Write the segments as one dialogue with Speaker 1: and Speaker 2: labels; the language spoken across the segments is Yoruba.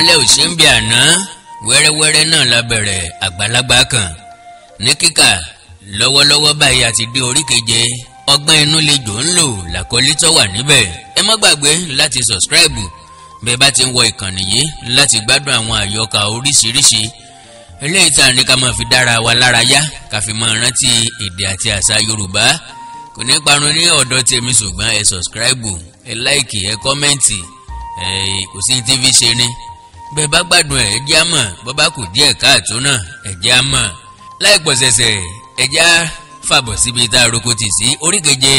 Speaker 1: ìmọ́lẹ̀ òṣèǹbì àná wẹ́rẹ́wẹ́rẹ́ náà la bẹ̀rẹ̀ àgbàlagbà kan ní kíkà lọ́wọ́lọ́wọ́ báyìí àti dé orí keje ọgbọ́n inú lejò ń lò làkọlé tó wà níbẹ̀. ẹ má gbàgbé láti subscribe bẹ́ẹ̀ bá ti ń wọ ìkànnì yìí láti gbádùn àwọn àyọkà oríṣiríṣi eléyìí tá a ní ká máa fi dára wa lára yá ká fi máa rántí èdè àti àṣà Yorùbá. Kò ní parun ní ọ̀dọ̀ tèmi ṣùgbọ́n ẹ subscribe ẹ like ẹ kọ́mẹ́ǹtì kò sí ní tv ṣe ni bẹ́ẹ̀ bá gbádùn ẹ jẹ́ á mọ̀ bọ́ bá kù díẹ̀ káàtó náà ẹ jẹ́ á mọ̀ láìpọ̀ ṣẹ̀ṣẹ̀ ẹ jẹ́ á fàbọ̀ síbi tá a roko tì sí orí keje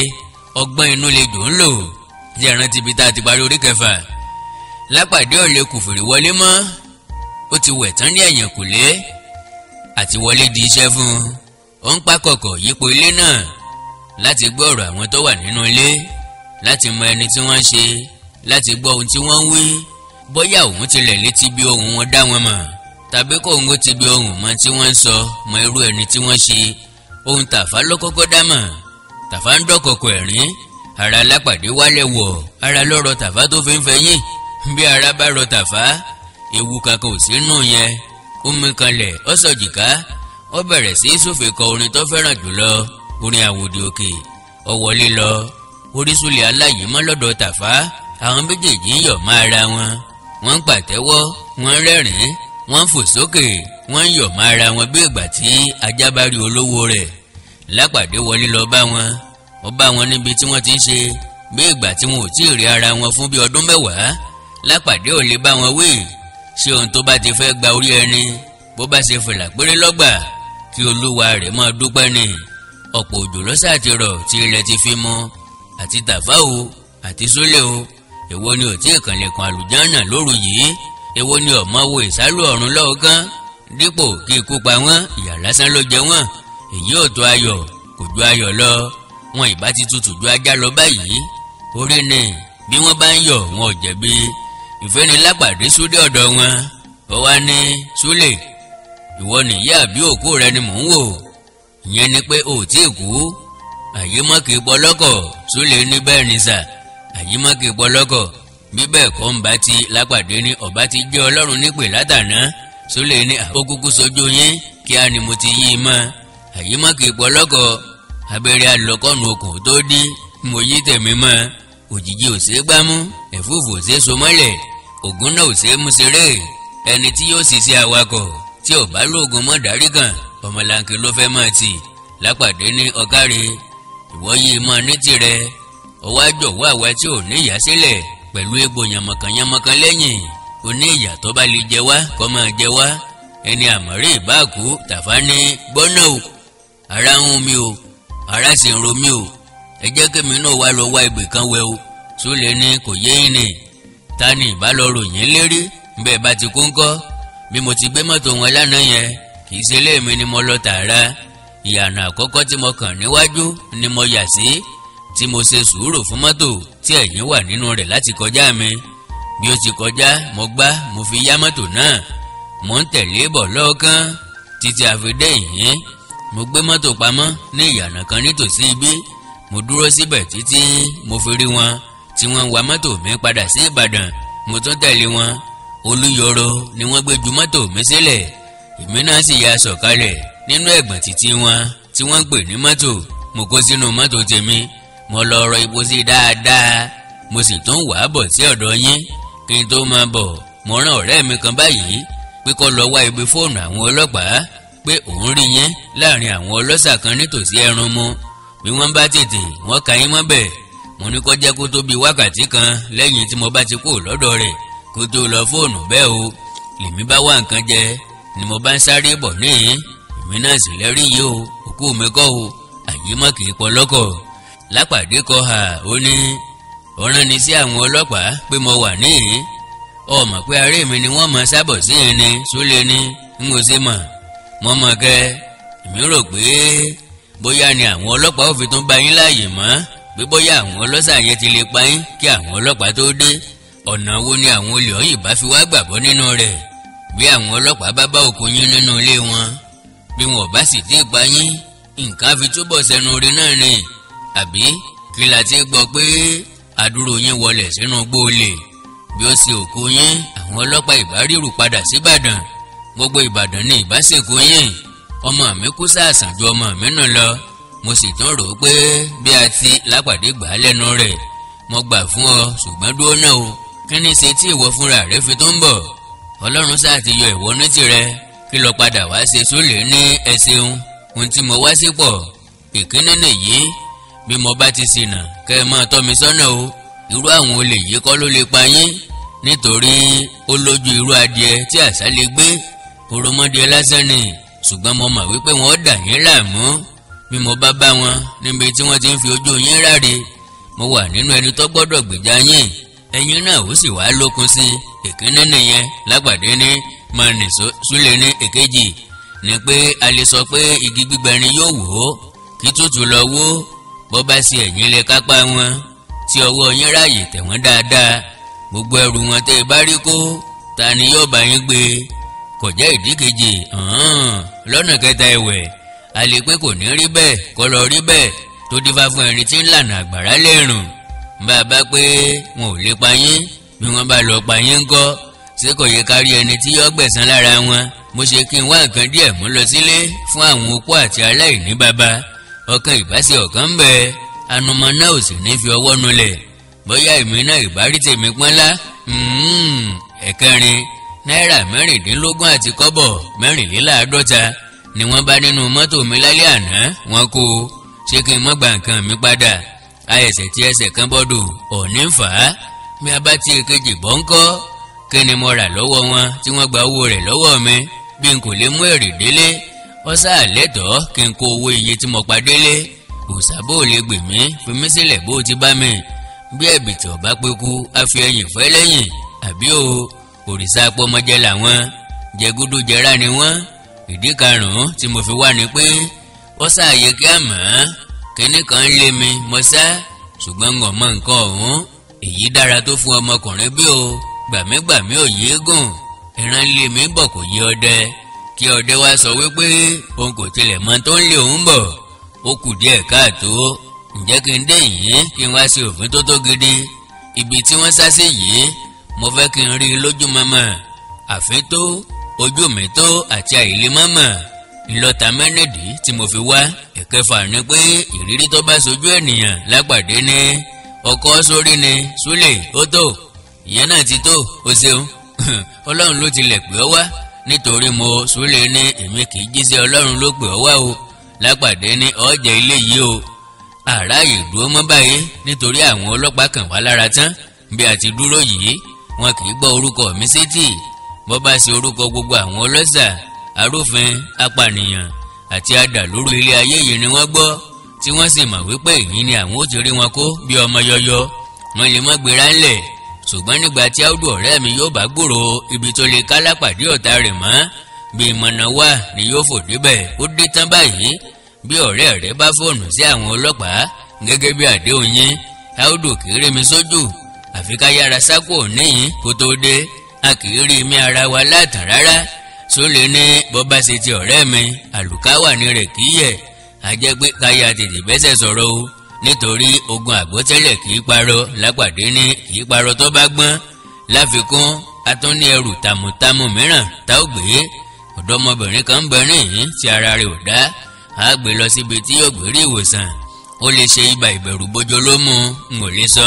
Speaker 1: ọgbọ́n inú lejò ń lò jẹ́ ìrántí ibi tá a ti parí orí kẹfà. Lápàdé ọ̀lẹ kò fèrè wọlé mọ́ ó ti wẹ̀ tán ní ẹ̀yìnkùlé àti wọlé di iṣẹ́ fún un. Ó ń pákọ̀kọ̀ yípo ilé náà láti gbọ́ ọ̀rọ̀ àwọn tó wà nínú ilé láti mọ ẹni tí wọ́n ń ṣe láti gbọ́ ohun tí wọ́n ń wí bóyá òun tilẹ̀ létí bí ohùn wọn dá wọn mọ̀ tàbí kó òun ó ti bí ohùn mọ tí wọ́n ń sọ mọ irú ẹni tí wọ́n ṣe. Ohun Tàfá ló kọ́kọ́ dá mọ̀. Tàfá ń dọ́kọ̀kọ̀ ẹ̀rín ara Lápàdé wálẹ̀ wọ̀ ara lọ́rọ̀ Tàfá tó fi ń fẹyín bí ara bá rọ Tàfá ewu kankan ò sí nù yẹn. Ó mí kanlẹ̀ ó sọ̀jìká ó bẹ̀rẹ̀ sí sófèkọ orin tó fẹ́ràn jùlọ orin Àwòdì Òkè. Ó wọlé lọ orísùlẹ̀ aláyìí mọ́ lọ́dọ̀ Tàfá àwọn méjèèjì ń yọ̀ mọ́ ara wọn. Wọ́n ń pàtẹ́wọ́ wọ́n ń rẹ́rìn-ín wọ́n ń fò sókè wọ́n ń yọ̀ mọ́ ara wọn bí ìgbà tí ajá bá rí olówó rẹ̀. Lápàdé wọlé lọ bá wọn ó bá wọn níbi tí wọ́n ti ń ṣe bí ìgbà tí wọn ò tí ì rí ara wọn fún bí ọdún mẹ́wàá. Lápàdé ò lè bá wọn wí ṣé ohun tó bá ti fẹ́ gba orí ẹni bó bá ṣe fìlà péré lọ́gbà kí olúwa rẹ̀ máa dúpẹ́ ni. Ọ̀pọ̀ òjò lọ́sà ti rọ̀ tí ilẹ̀ ti fi mọ́ àti Tàfá o àti Súlè o èwo ni ò tí ì kànlẹ̀kùn àlùjánnà lóru yìí èwo ni ọ̀mọ wo ìsálú ọ̀run lọ́ọ̀gán dípò kí ikú pa wọ́n ìyà lásán ló jẹ wọ́n. Èyí ò tó ayọ̀ kò ju ayọ̀ lọ wọn ìbá ti tutù ju ajá lọ báyìí. Orí ni bí wọ́n bá ń yọ̀ wọn ò jẹ̀bi. Ìfẹ́ ni Lápàdé súdé ọ̀dọ̀ wọn ó wá ní Súlè ìwọ nìyá àbí òkú rẹ ni mò ń wò ìyẹn ni pé ò tí ì kú. Àyímọ́ kì í pọ̀ lọ́kọ̀ Súlè ní bẹ́ẹ̀ ni sà àyímọ́ kì í pọ̀ lọ́kọ̀ bí bẹ́ẹ̀ kọ́ ń bá ti Lápàdé ní ọ̀bá ti jẹ́ Ọlọ́run nípè látàná. Súlè ní àkókò sojú yín kí á ní mo ti yí i mọ́. Àyímọ́ kì í pọ̀ lọ́kọ̀ abẹ́rẹ́ alọ́kọ́nù okùn tó dí mo yí tẹ̀mí mọ́. Òjìji ò ṣeé gbámú ẹ̀fúùfù ò ṣeé so mọ́lẹ̀ ògùn náà ò ṣeé mú ṣeré. Ẹni tí yóò sì ṣe awakọ̀ tí ò bá lóògùn mọ́ dárí kan ọmọlanke ló fẹ́ mọ́ ti. Lápàdé ní ọ̀kárí ìwọ yìí mọ́ ní tirẹ̀ ọwọ́ àjọwọ́ àwa tí ò ní ìyá sílẹ̀ pẹ̀lú egbò yànmọ̀kànyànmọ̀kàn lẹ́yìn oní ìyà tó bá lè jẹ wá kó máa jẹ wá. Ẹni àmọ́rí ìbáàkú Tàfá ní gbọ́nà o ara ń hun mi o ara sì ń ro mi o ẹ jẹ́ kémi náà wá lọ wá ibì kan wẹ̀ o. Súlè ní kò yé yín ni ta ni ìbá lọ ròyìn lérí bẹ́ẹ̀ bá ti kú ńkọ́ bí mo ti gbé mọ́tò wọn lánàá yẹn kì í ṣe léèmí ni mo lọ tààrà ìyànà àkọ́kọ́ tí mo kàn níwájú ni mo yà sí tí mo ṣe sùúrù fún mọ́tò tí ẹ̀yin wà nínú rẹ̀ láti kọjá mi. Bí ó ti kọjá mo gbá mo fi yá mọ́tò náà mo ń tẹ̀lé bọ̀ lọ́ọ̀kan títí àfidé ìhín mo gbé mọ́tò pamọ́ ní ìyànà kan nítòsí ibí mo dúró síbẹ̀ títí mo fi rí wọn tí wọ́n ń wa mọ́tò mi padà sí Ìbàdàn. Mo tún tẹ̀lé wọn Olúyọ̀rọ̀ ni wọ́n gbé ju mọ́tò mi sílẹ̀ èmi náà sì ya sọ̀kalẹ̀ nínú ẹ̀gbọ̀n títí wọn tí wọ́n ń pè ní mọ́tò. Mo kó sínú mọ́tò tèmi mo lọ rọ epo sí dáadáa mo sì tún wà á bọ̀ sí ọ̀dọ̀ yín. Kí n tó máa bọ̀ mo rán ọ̀rẹ́ mi kan báyìí pé kó lọ wá ibi fóònù àwọn ọlọ́pàá pé òun rí yín láàrin àwọn ọlọ́ṣà kan nítòsí ẹrun mu bí wọ́n bá tètè wọ́n ka yín mọ́bẹ̀. Mo ní kó jẹ́ kó tó bí wákàtí kan lẹ́yìn tí mo bá ti kó lọ́dọ̀ rẹ̀ kó tó lọ fóònù bẹ́ẹ̀ o. Lèmi bá wá nǹkan jẹ ni mo bá ń sáré bọ̀ níhìn èmi náà sì lẹ́rí yìí o òkú mi kọ́ o àyímọ́ kì í pọ̀ lọ́kọ̀. Lápàdé kọ́ ha ó ní ọ̀ràn ni sí àwọn ọlọ́pàá pé mo wà níhìn ọmọ pé aré mi ni wọ́n mọ sábọ̀ sí ẹni. Súlè ní n ò ṣe mọ̀ mọ́ mọ́ kẹ́ èmi rò pé bóyá ni àwọn ọlọ́pàá ò fi tún bá yín láàyè mọ́ pé bóyá àwọn ọlọ́ṣà yẹn ti lè pa yín kí àwọn ọlọ́pàá tó dé. Ọ̀nà wo ni àwọn olè ọ̀yìn bá fi wá gbàgbọ́ nínú rẹ̀ bí àwọn ọlọ́pàá bá bá òkú yín nínú ilé wọn bí wọn ò bá sì dé pa yín nǹkan fi túbọ̀ sẹnu rí náà ni àbí kí la ti gbọ́ pé àdúrò yín wọlé sínú gbóòlè bí ó ṣe òkú yín àwọn ọlọ́pàá ìbá rírù padà síbàdàn, gbogbo ìbàdàn ní ìbásẹ̀kú yín. ọmọ mi kú sàásàn ju ọmọ mi nù lọ. mo sì tún rò ó pé bí a ti lápàdé gbà á lẹ́nu rẹ̀. mo gbà fún ọ ṣùgbọ́n dúró náà o, kí ni ṣe tí ìwọ fúnra rẹ fi tó ń bọ̀? ọlọ́run sáà ti yọ ìwọ ní tirẹ̀, kí lọ padà wá ṣe Súlè ní ẹ ṣeun ohun tí mo wá sí pọ̀. ìkíní nìyí, bí mo bá ti ṣìnà kẹ́ ẹ máa tọ́ mi sọ́nà o. irú àwọn olè yìí kọ́ ló lè pa yín, nítorí ó lójú irú adìẹ tí àṣá lè gbé. òròmọdìẹ lásán ni, ṣùgbọ́n mo mọ̀ wípé wọ́n dà yín láàmú. bí mo bá bá wọn níbi tí wọ́n ti ń fi ojú yín ráre, mo wà nínú ẹni tó gbọ́dọ̀ gbèjà yín. ẹ̀yin náà ó sì wá lókun sí i. ìkíní nìyẹn lápàdé ní mọ̀nìṣó. Súlè ní èkejì ni pé a lè sọ pé igi gbígbẹ ni yóò wò ó kí tútù lọ wó. bó bá sí ẹ̀yin lè kápá wọn, tí ọwọ́ yín ráàyè tẹ̀ wọ́n dáadáa, gbogbo ẹrù wọn tẹ́ ẹ bá rí kó, ta ni yóò bá yín gbé? kò jẹ́ ìdí kejì. lọ́nà kẹta ẹ̀wẹ̀, a lè pé kò ní rí bẹ́ẹ̀ kó lọ rí bẹ́ẹ̀ tó dífá fún ẹni tí ń lànà àgbàrá lẹ́rùn. bá a bá pé wọn ò lè pa yín, bí wọ́n bá lọ pa yín ńkọ́? ṣé kò yẹ ká rí ẹni tí yóò gbẹ̀san lára wọn? mo ṣe kí n wá nǹkan díẹ̀ mú lọ sílé fún àwọn opó àti aláìní bàbá. ọkàn ìbáṣe ọ̀kan ń bẹ, anumọ náà ò sì ní fi ọwọ́ nulẹ̀. bóyá èmi náà ìbárí tèmi pọ́nlá. ẹ̀kẹrin, náírà 16 àti kọ́bọ̀ 54 ni wọ́n bá nínú mọ́tò mi lálẹ́ àná. wọ́n kó o. ṣé kí n mọ́ gba nǹkan mi padà? àìsẹ̀ tí ẹsẹ̀ kan bọ́dọ̀ ọ̀ní ń fà á. bí a bá ti èkejì bọ́ ń kọ́, kí ni mo rà lọ́wọ́ wọn tí wọ́n gba owó rẹ̀ lọ́wọ́ mi? bí n kò lè mú èrè délé, ó sáà lẹ́tọ̀ọ́ kí n kó owó iye tí mo pa délé. òṣàbò lè gbè mí, fi mí sílẹ̀ bó ti bá mi. bí ẹ̀bìtì ọ̀bá pékú á fi ẹyìn fẹ́ lẹ́yìn, àbí o? òrìṣà pọmọjẹ làwọn, jẹgúdú jẹrá ni wọ́n. ìdí karùn-ún tí mo fi wá ni pé ó ṣàyẹ kí a mọ̀ ọ́n. kínní kan lé mi mo sá, ṣùgbọ́n ń ọmọ nǹkan ọ̀hún. èyí dára tó fún ọmọkùnrin bí o. gbàmígbàmí ò yé gùn, ìran lé mi bọ̀ kò yé ọdẹ. kí ọdẹ wá sọ wípé òun kò tilẹ̀ mọ tó ń lé òun bọ̀, ó kù díẹ̀ káàtó. ǹjẹ́ kí n dé yìí kí n wá sí òfin tó tó gidi? ibi tí wọ́n sá sí yìí, mo fẹ́ kí n rí i lójú mọ́mọ́. àfin tó, ojú mi tó àti àìlè mọ́mọ́ ńlọta mẹ́nìdí tí mo fi wá. ẹ̀kẹfà ni pé ìrírí tó bá sojú ènìyàn lápàdé ní ọkọ̀ sórí ni. Súlè ó tó, ìyẹn náà ti tó, o ṣeun. ọlọ́run ló tilẹ̀ pè ọ́ wá, nítorí mo. Súlè ní èmi kì í jíṣẹ́ ọlọ́run ló pè ọ́ wá o. lápàdé ní ọ̀jẹ̀ ilé yìí o. àráyè dúró mọ́ báyìí nítorí àwọn ọlọ́pàá kàn wá lára tán. bí a ti dúró yìí, wọn kì í gbọ́ orúkọ mi sétí. bó bá ṣe orúkọ gbogbo àwọn ọlọ́ṣà, arúfin, apànìyàn àti adàlúrú ilé ayé yìí ni wọ́n gbọ́, tí wọ́n sì mọ̀ wípé èyí ni àwọn ó ti rí wọn kó bí ọmọ yọyọ. wọ́n lè mọ́ gbéra ńlẹ̀, ṣùgbọ́n nígbà tí Áúdù ọ̀rẹ́ mi yóò bá gbòòrò ibi tó lè ká lápàdé ọ̀tá rẹ̀ mọ́, bí ìmọ̀nà wà ni yóò fò débẹ̀. ó dé tán báyìí. bí ọ̀rẹ́ rẹ̀ bá fóònù sí àwọn ọlọ́pàá gẹ́gẹ́ bí àdéhùn yín, Áúdù kì í rí mi sójú, àfi ká yára sákò níyìn kó tó dé. a kì í rí mi ara wa látàn rárá. Súlè ní bó bá ṣe ti ọ̀rẹ́ mi, àlùkáwà ni rẹ̀ kì í yẹ̀. a jẹ́ pé káyà tètè bẹ́sẹ̀ sọ̀rọ̀ o, nítorí ogun àgbọ́tẹ́lẹ̀ kì í parọ́. lápàdé ní kì í parọ́ tó bá gbọ́n. láfikún, a tún ní ẹrù tàmùtàmù mìíràn tá ó gbé. ọ̀dọ́mọbìnrin kan ń bẹ níhìn tí ara rẹ̀ ò dá. a gbé lọ síbi tí yóò gbé rí ìwòsàn. ó lè ṣe ibà ìbẹ̀rù bojo ló mú, n ò lè sọ.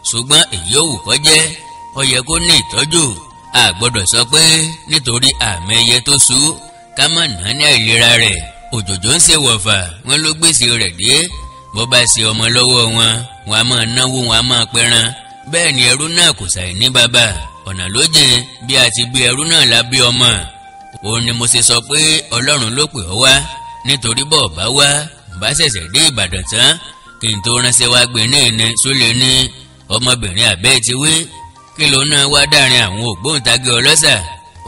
Speaker 1: ṣùgbọ́n èyí ò wù kó jẹ́, ó yẹ kó ní ìtọ́jú. a gbọ́dọ̀ sọ pé nítorí àmì ẹyẹ tó sú ká má nà ní àìlera rẹ̀. òjòjò ń ṣe wọ̀fà, wọ́n ló gbèsè rẹ̀ dé. bó bá ṣe ọmọ lọ́wọ́ wọn, wọn a máa náwó, wọn a máa pẹran. bẹ́ẹ̀ ni ẹrú náà kò ṣàì ní bàbá. ọ̀nà ló jìn, bí a ti bí ẹrú náà la bí ọmọ. òun ni mo ṣe sọ pé ọlọ́run ló pè ọ́ wá, nítorí bọ́ọ̀ bá wá, bá ṣẹ̀ṣẹ̀ dé Ìbàdàn tán kí n tó ránṣẹ́ wá gbé ní ìní. Súlè ní ọmọbìnrin àbẹ́ ti wí, kí ló náà wá dárin àwọn ògbóǹtagì ọlọ́ṣà?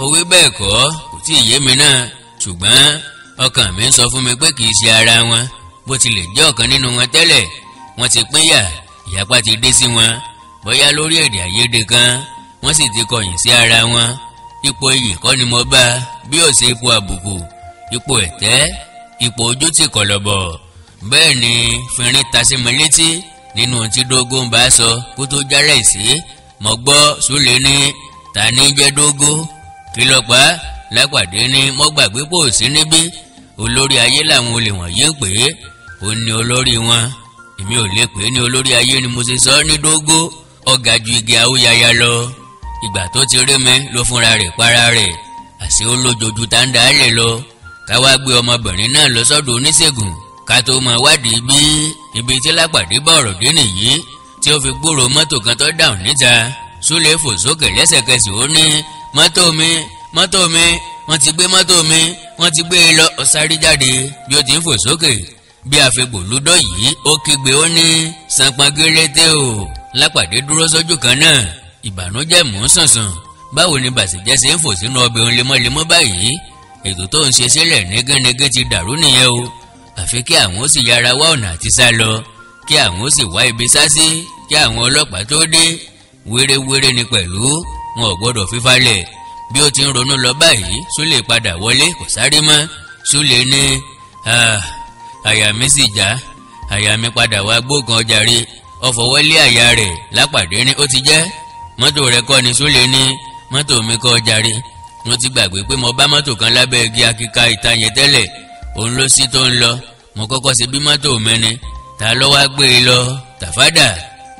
Speaker 1: ó wí bẹ́ẹ̀ kọ́, kò tí ì yé mi náà, ṣùgbọ́n ọkàn mi ń sọ fún mi pé kì í ṣe ara wọn. bó tilẹ̀ jẹ́ ọ̀kan nínú wọn tẹ́lẹ̀, wọ́n ti pínyà, ìyapa ti dé sí wọn. bóyá lórí èdè àìyedè kan, wọ́n sì ti kọ̀yìn sí ara wọn. ipò iyì kọ́ ni mo bá, bí ó ṣe ipò àbùkù, ipò ẹ̀tẹ́, ipò ojú ti kọ̀lọ̀bọ̀. bẹ́ẹ̀ ni fínrín ta sí mi létí nínú tí Dógó ń bá sọ kó tó jálẹ̀ sí. mo gbọ́ Súlè ní ta ní jẹ́ Dógó kí ló pa á. Lápàdé ní mo gbàgbé pò sí níbí olórí ayé làwọn olè wọ̀nyí ń pè é ó ní olórí wọn èmi ò lè pè é ní olórí ayé ni mo ṣe sọ ní Dógó ọ̀gá ju igi awúyaya lọ. Ìgbà tó ti rí mi ló fúnra rẹ̀ para rẹ̀ àṣé ó lójoojú tá ń dálẹ̀ lọ. Ká wá gbé ọmọbìnrin náà lọ sọ́dọ̀ oníṣègùn ká tó mọ wádìí bí ibi tí Lápàdé bá ọ̀rọ̀ dé nìyí tí ó fi gbúrò mọ́tò kan tó dáhùn níta. Súlè fò sókè lẹ́sẹ̀kẹsẹ̀ ó ní mọ́tò mi wọ́n ti gbé mọ́tò mi wọ́n ti gbé e lọ. Ó sáré jáde bí ó ti ń fò sókè bí àfẹ́gbò lúdọ̀ yìí ó kígbe ó ní sanpangérété o. Lápàdé dúró sójú kan náà ìbànújẹ́ mú sànsàn. Báwo ni bàṣẹ̀jẹ́ ṣe ń fò sínú ọbẹ̀ òun lemọ́lemọ́ báyìí ètò tó ń ṣe sílẹ̀ négénégé ti dàrú nìyẹn o. Àfi kí àwọn ó sì yára wá ọ̀nà àti sá lọ kí àwọn ó sì wá ibi sá sí kí àwọn ọlọ́pàá tó dé. Wérewére ni pẹ̀lú wọn ò gbọ́dọ̀ fífalẹ̀. Bí ó ti ń ronú lọ báyìí Súlè padà wọlé kò sáré mọ́. Súlè ní àyà mi sì já àyà mi padà wá gbógan ọjàre ó fọwọ́ lé àyà rẹ̀. Lápàdé ní ó ti jẹ́ mọ́tò rẹ̀ kọ́ ni. Súlè ní mọ́tò mi kọ́ ọjàre mo ti gbàgbé pé mo bá mọ́tò kan lábẹ́ igi akíka ìta yẹn tẹ́lẹ̀ òun ló sí tó ń lọ mo kọ́kọ́ ṣe bí mọ́tò mi ni ta ló wá gbé e lọ Tàfádà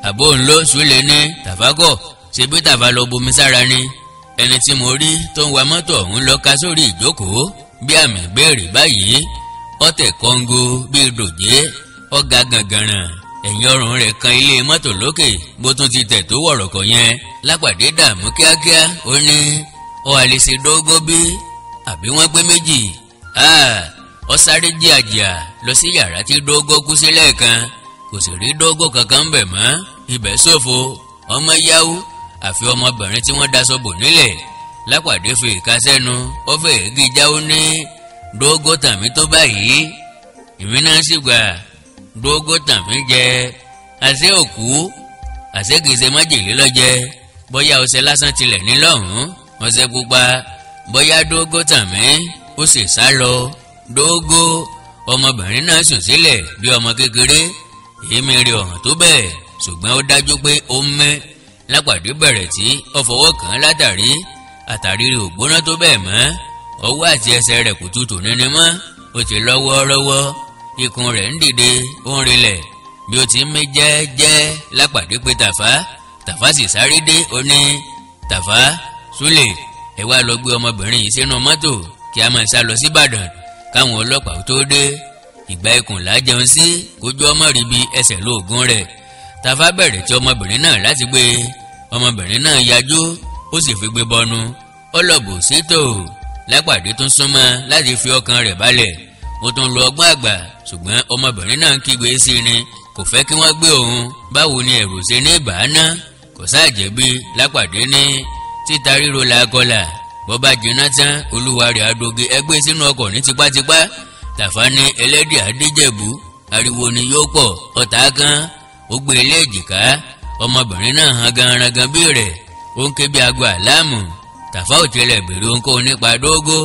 Speaker 1: àbó òun ló. Súlè ní Tàfákọ̀ ṣe bí Tàfá lọ bomi sára ni ẹni tí mo rí tó ń wa mọ́tò ọ̀hún lọ ká sórí ìjókòó bí àmì ìbéèrè báyìí ọ̀tẹ̀ kọ́ńgó bíi dòjé ọ̀gá gàngàràn ẹ̀yìn ọrùn rẹ̀ kan ilé mọ́tò lókè bó tún ti tẹ̀ tó wọ̀rọ̀kọ̀ yẹn. Lápàdé dààmú kíákíá ó ní ó àlè ṣe Dógó bí àbí wọ́n pé méjì. Ó sáré jíàjíà lọ sí yàrá tí Dógó kú sí lẹ́ẹ̀kan kò sì rí Dógó kankan ń bẹ̀ mọ́. Ibẹ̀ ṣòfò ọmọ yáwó àfi ọmọbìnrin tí wọ́n daṣọ bò nílẹ̀. Lápàdé fi ìka sẹ́nu ó fẹ́ ègì jáwó ní Dógó tàn mí tó báyìí èmi náà sì gbà Dógó tàn mí jẹ àṣé òkú àṣé kìí ṣe májèlé lọ́jẹ bóyá ọṣẹ lásán tilẹ̀ ní lọ́hùn-ún ọṣẹ pupa bóyá Dógó tàn mí ó sì sá lọ. Dógó ọmọbìnrin náà sùn sílẹ̀ bí ọmọ kékeré èémí rẹ̀ ọ̀hún tó bẹ́ẹ̀ ṣùgbọ́n ó dájú pé ó ń mẹ́. Lápàdé bẹ̀rẹ̀ tí ó fọwọ́ kàn án látàrí àtàrí rẹ̀ ò gbóná tó bẹ́ẹ̀ mọ́ ọwọ́ àti ẹsẹ̀ rẹ̀ kò tutù níní mọ́ ó ti lọ́wọ́rọ́wọ́ ikùn rẹ̀ ń dìde ó ń rilẹ̀ bí ó ti ń mí jẹ́ẹ́jẹ́. Lápàdé pé Tàfá sì sáré dé ó ní Tàfá Súlè ẹ wá lọ gbé ọmọbìnrin yìí sínú mọ́tò kí a máa sá lọ sí Ìbàdàn káwọn ọlọ́pàá tó dé. Ìgbà ikùn là jẹun sí kójú ọmọ rí bí ẹsẹ̀ lóògùn rẹ̀. Tàfá bẹ̀rẹ̀ tí ọmọbìnrin náà láti gbé ọmọbìnrin náà yajú ó sì fi gbé bọnu ó lọ bò sétò. Lápàdé tún súnmọ́ láti fi ọkàn rẹ̀ balẹ̀ ó tún lo ọgbọ́n àgbà ṣùgbọ́n ọmọbìnrin náà ń kígbe sí ni kò fẹ́ kí wọ́n gbé òun. Báwo ni ẹ̀rù ṣe ní ìbáná kò sáàjẹ̀bi. Lápàdé ní títa ríro la kọlà bọ́bá jiná tán olúwa rẹ̀ adoge ẹgbẹ́ sínú ọkọ̀ ní tipátipá. Tàfá ní ẹlẹ́dẹ̀ àdéjẹ̀bú ariwo ni yóò pọ̀ ọ̀tá kan ó gbé ilé èjìká ọmọbìnrin náà hàn ganran bí rẹ̀ ó ń ké bí aago àláàmù. Tàfá ò tilẹ̀ bèrè ohunkóhun nípa Dógó.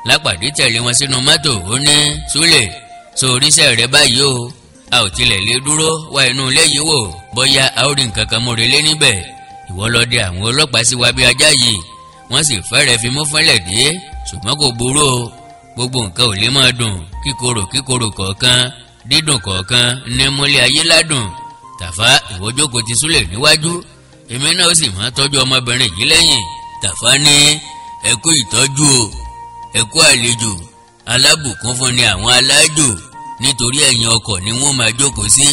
Speaker 1: Lápàdé tẹ̀lé wọn sínú mọ́tò ó ní Súlè so oríṣẹ́ rẹ báyìí o a ò tilẹ̀ lè dúró wá inú ilé yìí wò bóyá a ó rí nǹkan kan múrelé níbẹ̀ ìwọ lọ dé àwọn ọlọ́pàá sí wa bí ajá yìí wọ́n sì fẹ́rẹ̀ fi mú fẹ́lẹ̀ dé ṣùgbọ́n kò burú o gbogbo nǹkan ò lè máa dùn kíkorò kọ̀ọ̀kan dídùn kọ̀ọ̀kan ní múlẹ̀ ayé ládùn. Tàfá ìwọ jókòó ti Súlè níwájú èmi náà ó sì máa tọ́jú ọmọbìnrin yìí lẹ́yìn. Tàfá ní ẹ kú ìtọ́jú o ẹ kú àlejò alábùkún fún ni àwọn alájò nítorí ẹ̀yìn ọkọ̀ ni wọ́n máa jókòó sí.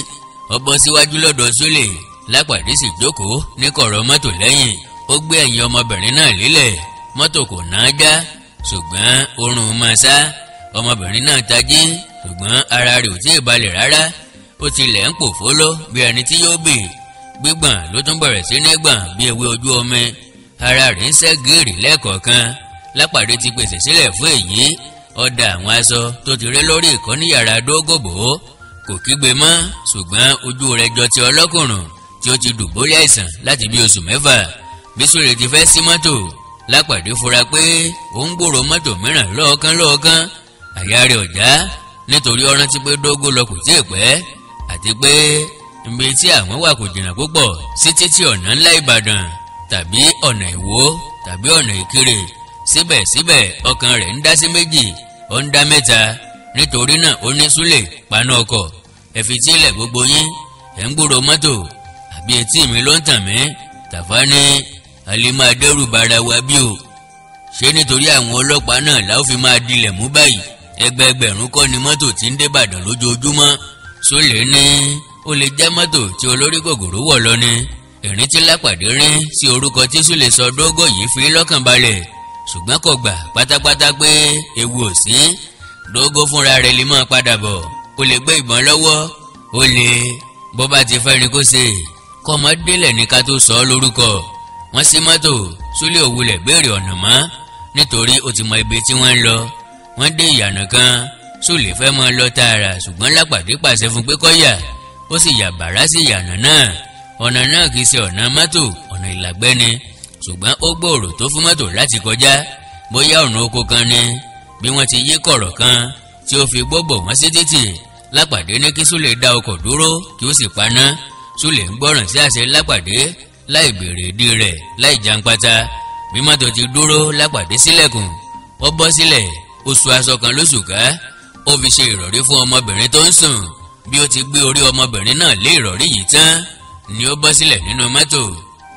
Speaker 1: Ó bọ́ síwájú lọ́dọ̀ Súlè. Lápàdé sì jókòó ní kọ̀rọ̀ mọ́tò lẹ́yìn ó gbé ẹ̀yìn ọmọbìnrin náà lélẹ̀ mọ́tò kò náà já ṣùgbọ́n oorun máa sá. Ọmọbìnrin náà tají ṣùgbọ́n ara rẹ̀ ò tí ì balẹ̀ rárá ó tilẹ̀ ń pòfóló bí ẹni tí yóò bì gbígbọ̀n ló tún bẹ̀rẹ̀ sí ní gbọ̀n bí ewé ojú omi ara rẹ̀ ń sẹ́ gírì lẹ́ẹ̀kọ̀ọ̀kan. Lápàdé ti pèsè sílẹ̀ fún èyí ó da àwọn aṣọ tó ti ré lórí ìkọ́ní yàrá Dógó bò ó kò kígbe mọ́ ṣùgbọ́n ojú rẹ̀ jọ ti ọlọ́kùnrùn tí ó ti dùbúlẹ̀ àìsàn láti bí oṣù mẹ́fà. Bí Súlè ti fẹ́ sí mọ́tò Lápàdé fura pé ó ń gbòòrò mọ́tò mìíràn lọ́ọ̀kan àyà rẹ̀ ò já nítorí ó rántí pé Dógó lọ kò tí ì pẹ́ àti pé ibi tí àwọn wà kò jìnnà púpọ̀ sí títí ọ̀nà ńlá Ìbàdàn. tàbí ọ̀nà Ìwó tàbí ọ̀nà Ìkirè. Síbẹ̀síbẹ̀ ọkàn rẹ̀ ń dá sí méjì, ó ń dá mẹ́ta. Nítorí náà ó ní Súlè paná ọkọ̀, ẹ fi tílẹ̀ gbogbo yín, ẹ̀ ń gbúrò mọ́tò àbí etí mi ló ń tàn mí. Tàfá ní a lè máa dẹ́rù bara wa bí o. Ṣé nítorí àwọn ọlọ́pàá náà la ó fi máa dilẹ̀ mú báyìí? Ẹgbẹẹgbẹ̀rún kọ́ ni mọ́tò tí ń dé Ìbàdàn lójoojúmọ́. Súlè ní ó lè jẹ́ mọ́tò tí olórí gògòrò wọ̀ lọ ni. Ìrìn tí Lápàdé rín sí orúkọ tí Súlè sọ Dógò yìí fi lọ́kàn balẹ̀, ṣùgbọ́n kò gbà pátápátá pé ewu ò sí. Dógò fúnra rẹ̀ lè máa padà bọ̀, ó lè gbé ìbọn lọ́wọ́, ó lè bó bá ti fẹ́ ni kó ṣe. Kọ́mọdélẹ̀ ní ká tó sọ ọ́ lórúkọ. Wọ́n sí mọ́tò, Súlè ò wulẹ̀ béèrè ọ̀nà mọ́ nítorí ó ti mọ ibi tí wọ́n ń lọ. Wọ́n dé ìyànà kan, Súlè fẹ́ mọ́ lọ tààrà ṣùgbọ́n Lápàdé pàṣẹ fún pé kó yà. Ó sì yà bàrá sí ìyànà náà. Ọ̀nà náà kìí ṣe ọ̀nà mọ́tò, ọ̀nà ìlàgbẹ́ ni, ṣùgbọ́n ó gbòòrò tó fún mọ́tò láti kọjá. Bóyá ọ̀nà oko kan ni. Bí wọ́n ti yí kọ̀rọ̀ kan tí ó fi gbóbò wọ́n sí títì, Lápàdé ní kí Súlè dá ọkọ̀ dúró kí ó sì paná. Súlè ń gbọ́ràn sí àṣẹ Lápàdé láì béèrè ìdí rẹ̀, láì jàǹpátá. Bí mọ́tò ti dúró, Lápàdé ṣílẹ̀kùn, ó bọ́ sílẹ̀, ó so aṣọ kan lóṣù ká, ó fi ṣe ìrọ̀rí fún ọmọbìnrin tó ń sùn. Bí ó ti gbé orí ọmọbìnrin náà lé ìrọ̀rí yìí tán ni ó bọ́ sílẹ̀ nínú mọ́tò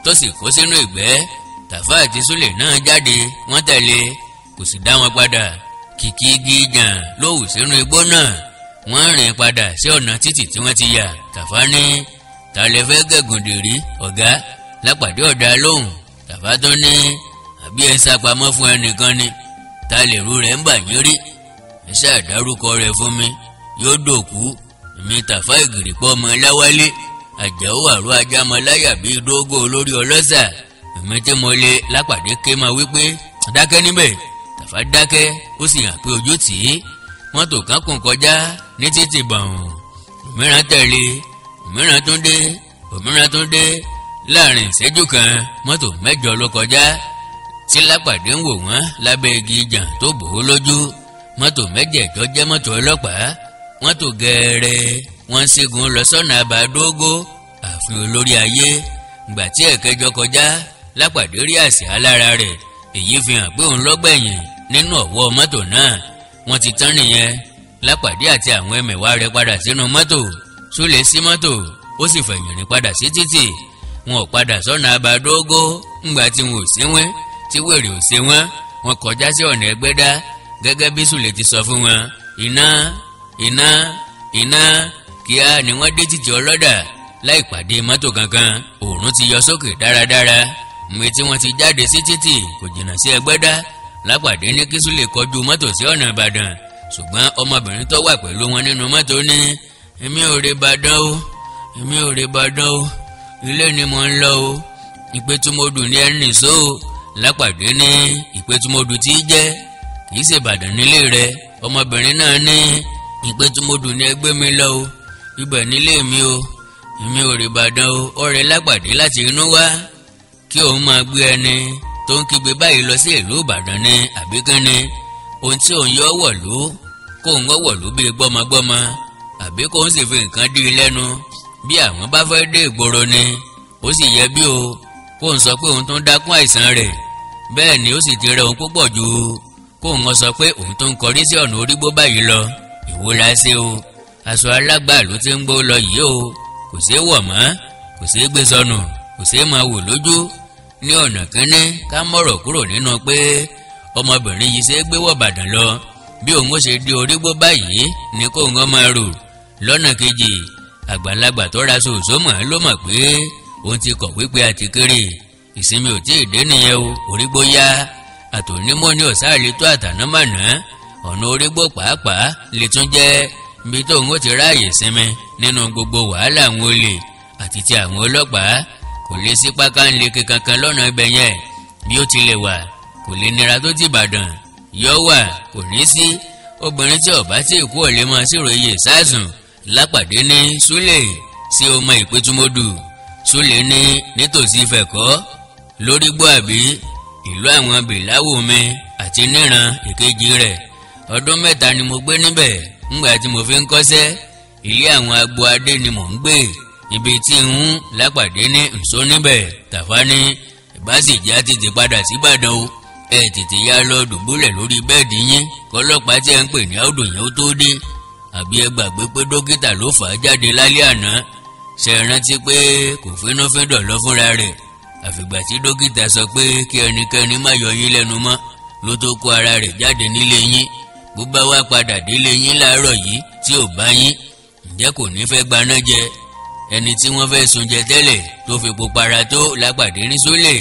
Speaker 1: tó sì kó sínú ìgbẹ́. Tàfá àti Súlè náà jáde, wọ́n tẹ̀lé, kò sì dá wọn padà. Kìkì igi ìjàn ló hù sínú igbó náà. Wọ́n rìn padà sí ọ̀nà títì tí wọ́n ti yà. Tàfá ní ta lè fẹ́ gẹ̀gùn dèrí ọ̀gá? Lápàdé ọ̀dà lóhùn. Tàfá tó ní àbí ẹ sápamọ́ fún ẹnìkan ni, ta lè rú rẹ̀ ń bà yín rí? Ẹ ṣáà dárúkọ rẹ̀ fún mi, yóò dòkú. Èmi Tàfá Ìgìrìpọ̀ ọmọ Láwálé, Àjàó àrò ajámọláyà bíi Dógò olórí ọlọ́ṣà. Èmi tí mo lè. Lápàdé ké máa wípé dákẹ́ níbẹ̀. Tàfá dákẹ́, ó sì hàn pé ojú tì í. Mọ́tò kan kùn kọjá ní títì bọ̀hùn, òmíràn tẹ̀lé, òmíràn tún dé, òmíràn tún dé. Láàrin ìṣẹ́jú kan mọ́tò 8 ló kọjá tí Lápàdé ń wò wọ́n lábẹ́ igi ìjàn tó bò ó lójú. Mọ́tò 8 jẹ́ mọ́tò ọlọ́pàá. Wọ́n tò gẹ́ẹ́rẹ́, wọ́n ṣẹ́gun lọ sọ́nà àbá Dógò, ààfin olórí ayé. Ìgbà tí ẹ̀kẹjọ kọjá, Lápàdé rí àsíá lára rẹ̀. Èyí fi hàn pé òun lọ́gbẹ̀yìn nínú ọ̀wọ́ mọ́tò náà. Wọ́n ti tán nìyẹn. Lápàdé àti àwọn ẹmẹ̀wà rẹ̀ padà sínú mọ́tò. Súlè sí mọ́tò, ó sì fẹ̀yìn rìn padà sí títì. Wọn ò padà sọ́nà àbá Dógò. Ńgbà tí wọn ò síwín, tí wèrè ò ṣe wọ́n, wọ́n kọjá sí ọ̀nà Ẹgbẹ́dá gẹ́gẹ́ bí Súlè ti sọ fún wọn. Iná, iná, iná. Kíá ni wọ́n dé títì ọlọ́dà láì pàdé mọ́tò kankan. Òòrùn ti yọ sókè dáradára. Mgbe tí wọ́n ti jáde sí títì kò jìnnà sí Ẹgbẹ́dá. Lápàdé ní kí Súlè kọjú mọ́tò sí ọ̀nà Ìbàdàn, ṣùgbọ́n ọmọbìnrin tó wà pẹ̀lú wọn nínú mọ́tò ní èmi ò rè Ìbàdàn o, èmi ò rè Ìbàdàn o, ilé ni mo ń lọ o, Ìpẹ́tùmọdù ní ẹni só o. Lápàdé ní Ìpẹ́tùmọdù tí í jẹ́, kì í ṣe Ìbàdàn nílé rẹ̀. Ọmọbìnrin náà ní Ìpẹ́tùmọdù ní ẹgbẹ́ mi lọ o, ibẹ̀ nílé mi o, èmi ò rè Ìbàdàn o. Ọ̀rẹ́ Lápàdé láti inú wá kí òun máa gbé ẹni tó ń kígbe báyìí lọ sí ìlú Ìbàdàn ní àbíkánni. Ohun tí òun yọ wọ̀lú kóun wọ̀lú bíi gbọ́mọgbọ́mọ, àbí kóun sì fi nǹkan dí i lẹ́nu bí àwọn bá fẹ́ dé ìgboro ni. Ó sì yẹ bí o kóun sọ pé òun tó ń dákún àìsàn rẹ̀. Bẹ́ẹ̀ ni ó sì ti rẹ òun púpọ̀ jù kóun sọ pé òun tó ń kọrí sí ọ̀nà Orígbó báyìí lọ. Ìwúra ṣe o, aṣọ alágbà ló ti ń gbó lọ yìí o, kò ṣeé wọ̀ mọ́, kò ṣeé gbé sọnù, kò ṣeé máa wò lójú. Ní ọ̀nà kínní ká mọ̀rọ̀ kúrò nínú pé ọmọbìnrin yìí ṣe gbé wọ̀ Ìbàdàn lọ. Bí òun ó ṣe dé Orígbó báyìí ni kóun ọmọ rò. Lọ́nà kejì, àgbàlagbà tó ra ṣòṣó mọ̀ ló mọ̀ pé òun ti kọ̀wé pé àti kéré. Ìsinmi ò tí ì dé nìyẹn o. Orígbó yá, àtònímọ̀ ní ọ̀sáàlì tó àtànámànà. Ọ̀nà Orígbó pàápàá lè tún jẹ́ ibi tóun ó ti ráàyè sinmi nínú gbogbo wàhálà àwọn olè àti ti àwọn ọlọ́pàá. Kò lè sí pákánleke kankan lọ́nà ibẹ̀ yẹn. Bí ó tilẹ̀ wà, kò lè nira tó ti Ìbàdàn. Yọ wà, kò ní sí. Obìnrin tí ọ̀bá tí ìkú ò lè mọ sírò iye ìsásùn. Lápàdé ní Súlè sí ọmọ Ìpẹ́tùmọdù. Súlè ní nítòsí Ìfẹ̀kọ́ lórígbó àbí ìlú àwọn bìláwò mi àti níran ìkejì rẹ̀. Ọdún 3 ni mo gbé níbẹ̀. Ńgbà tí mo fi ń kọ́ṣẹ́, ilé àwọn agbo adé ni mò ń gbé. Ibi tí ń Lápàdé ní ǹsó níbẹ̀. Tàfá ní bá sì já tètè padà síbàdàn o. Ẹ tètè yá lọ dùbúlẹ̀ lórí bẹ́ẹ̀dì yín kọlọ́pàá tí ẹ ń pè ní Áùdù yẹn ó tó dé. Àbí ẹ gbàgbé pé dókítà ló fà á jáde lálẹ́ àná. Ṣé ẹ rántí pé kò fínúfíndọ̀ lọ fúnra rẹ̀ àfìgbà tí dókítà sọ pé kí ẹnikẹ́ni má yọ yín lẹ́nu mọ́ ló tó kó ara rẹ̀ jáde nílé yín. Bó bá wá padà délé yín láàárọ̀ yìí tí ò bá yín, ǹjẹ́ kò ní fẹ́ gbaná jẹ? Ẹni tí wọ́n fẹ́ sun jẹ tẹ́lẹ̀ tó fi pupa tó lápàdé ní sólè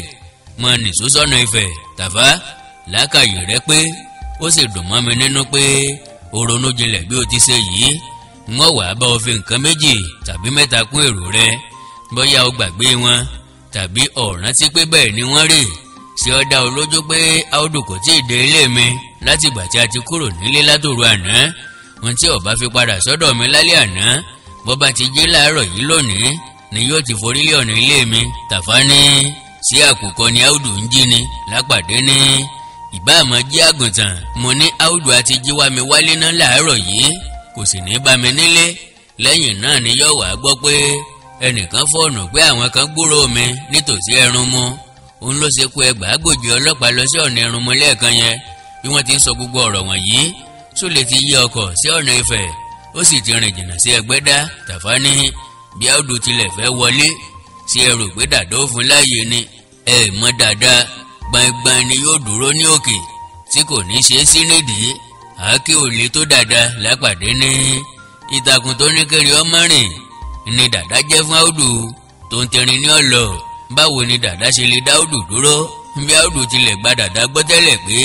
Speaker 1: mọ nìṣó sọ́nà Ifẹ̀. Tàfá, làákàyè rẹ pé ó sì dùn mọ́ mi nínú pé ó ronú jinlẹ̀ bí ó ti ṣe yìí. Wọ́n wàá bá ọ fi nǹkan méjì tàbí mẹ́ta kún èrò rẹ. Bóyá o gbàgbé wọn tàbí o rántí pé bẹ́ẹ̀ ni wọ́n rí. Ṣé ó dá ọ lójú pé Áùdù kò tí ì dé ilé mi láti ìgbà tí a ti kúrò nílé látòru àná? Ohun tí ó bá fi padà sọ́dọ̀ mi lálẹ́ àná, bó bá ti jí láàárọ̀ yìí lónìí ni yóò ti forí lé ọ̀nà ilé mi. Tàfá ní sí àkùkọ ni Áùdù ń jí ni. Lápàdé ní ìbáàmọ́ jí àgùntàn. Mo ní Áùdù àti jí wá mi wálé náà láàárọ̀ yìí, kò sì ní bá mi nílé. Lẹ́yìn náà ni yóò wá gbọ́ pé ẹnìkan fọ̀nà pé àwọn kan gbúròó mi nítòsí Ẹrúnmú. Òun ló ṣe kó ẹgbàágbòjì ọlọ́pàá lọ sí ọ̀nà Ẹrúnmú lẹ́ẹ̀kan yẹn. Bí wọ́n ti ń sọ gbogbo ọ̀rọ̀ wọ̀nyí, Súlè ti yí ọkọ̀ sí ọ̀nà Ifẹ̀, ó sì ti rìn jìnnà sí Ẹgbẹ́dá. Tàfá ní bí Áùdù tilẹ̀ fẹ́ wọlé sí ẹrù pé dàdá ó fún láàyè ni. Ẹ mọ̀ dáadáa, gbangban ni yóò dúró ní òkè tí kò ní ṣe é sí nídìí. Àáké ò lè tó dáadáa. Lápàdé ní ìtàkùn tó ní kiri ọmọ rìn ni dàdá jẹ́ fún Áùdù tó ń tẹrin ní ọ̀lọ́. Báwo ni dàdá ṣe lè dá Áùdù dúró bí Áùdù tilẹ̀ gba dàdá gbọ́ tẹ́lẹ̀ pé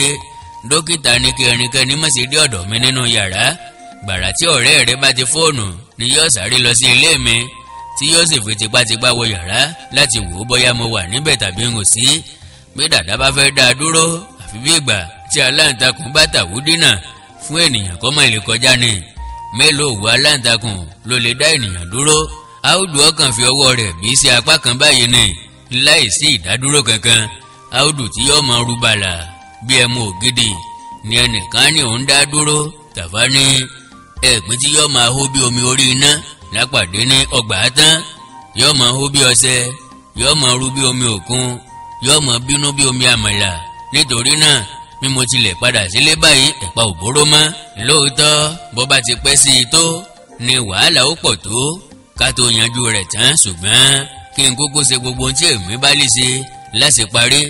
Speaker 1: dókítà ní kí ẹnikẹ́ni má ṣe dé ọ̀dọ̀ mi nínú yàrá. Gbàrà tí ọ̀rẹ́ rẹ̀ bá ti fóònù ni yóò sáré lọ sí ilé mi tí yóò sì fi tipátipá wọ yàrá láti wò ó bóyá mo wà níbẹ̀ tàbí n ò sí. Bí dàdá bá fẹ́ dá a dúró àfi bí ìgbà tí aláǹtakùn bá tàwú dínà fún ènìyàn kọ́ mọ́ ilé kọjá ni. Mélòó wo aláǹtakùn ló lè dá ènìyàn dúró? Áùdù ọkàn fi ọwọ́ rẹ̀ bí sí apá kan báyìí ni láì sí ìdádúró kankan. Áùdù tí yóò mọ rúbalà bí ẹmu ògidì ni ẹnìkan ní òun dá dúró. Tàfá ní ẹ̀gbin tí yóò máa hó bí omi orí iná. Lápàdé ní ọgbà tán yóò máa hó bí ọṣẹ, yóò máa rú bí omi òkun, yóò máa bínú bí omi àmàlà. Nítorí náà bí mo tilẹ̀ padà sílé báyìí ẹ̀pà ò bóró mọ́. Lóòótọ́ bó bá ti pẹ́ sí i tó ni wàhálà ó pọ̀ tó ká tó yanjú rẹ̀ tán, ṣùgbọ́n kí n kúkú ṣe gbogbo ohun tí èmi bá lè ṣe láti parí,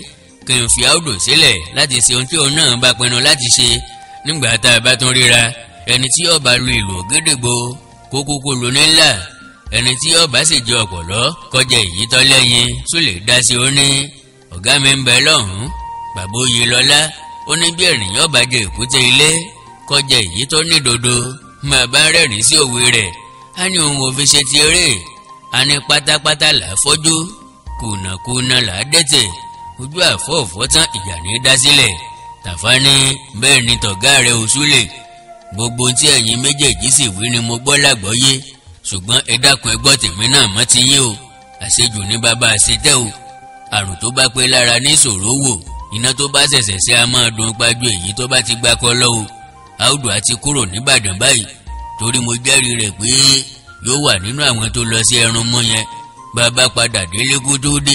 Speaker 1: kí n fi Áùdù sílẹ̀ láti ṣe ohun tí òun náà bá pinnu láti ṣe. Nígbà tá a bá tún ríra, ẹni tí yóò bá lu ìlù ògédègbò kó kúkú lu nílà, ẹni tí yóò bá sì jẹ ọ̀pọ̀lọ́ kọjá èyí tọ́ lẹ́yìn. Súlè dá sí ó ní ọ̀gá mi ń bẹ lọ́hùn-ún. Bàbá Oyèlọ́lá ó ní bí ènìyàn bá jẹ èkúté ilé kọjá èyí tó ní dodo, máa bá rẹ́rìn sí òwe rẹ̀. A ní òun ò fi ṣe ti eré. A ní pátápátá là á fọ́jú, kùnàkùnà là á dẹ́tẹ̀, ojú àfọ́ọ̀fọ́ tán ìyà ní dá sílẹ̀. Tàfá ní bẹ́ẹ̀ ni tọ̀gá rẹ̀ ò Súlè. Gbogbo tí ẹ̀yin méjèèjì sì wí ni mo gbọ́ lágbọ́yé, ṣùgbọ́n ẹ dákun ẹ gbọ́ tèmi náà mọ́ ti yín o. Àṣejù ní bàbá àṣetẹ́ o. Àrùn tó bá pé lára ní ìṣòro wò, iná tó bá ṣẹ̀ṣẹ̀ ṣe a máa dùn pájú èyí tó bá ti gbá kọ́ lọ́wọ́. Áùdù àti kúrò níbàdàn báyìí torí mo jẹ́rìí rẹ̀ pé yóò wà nínú àwọn tó lọ sí Ẹrúnmú yẹn. Bàbá padà délé kó tó dé,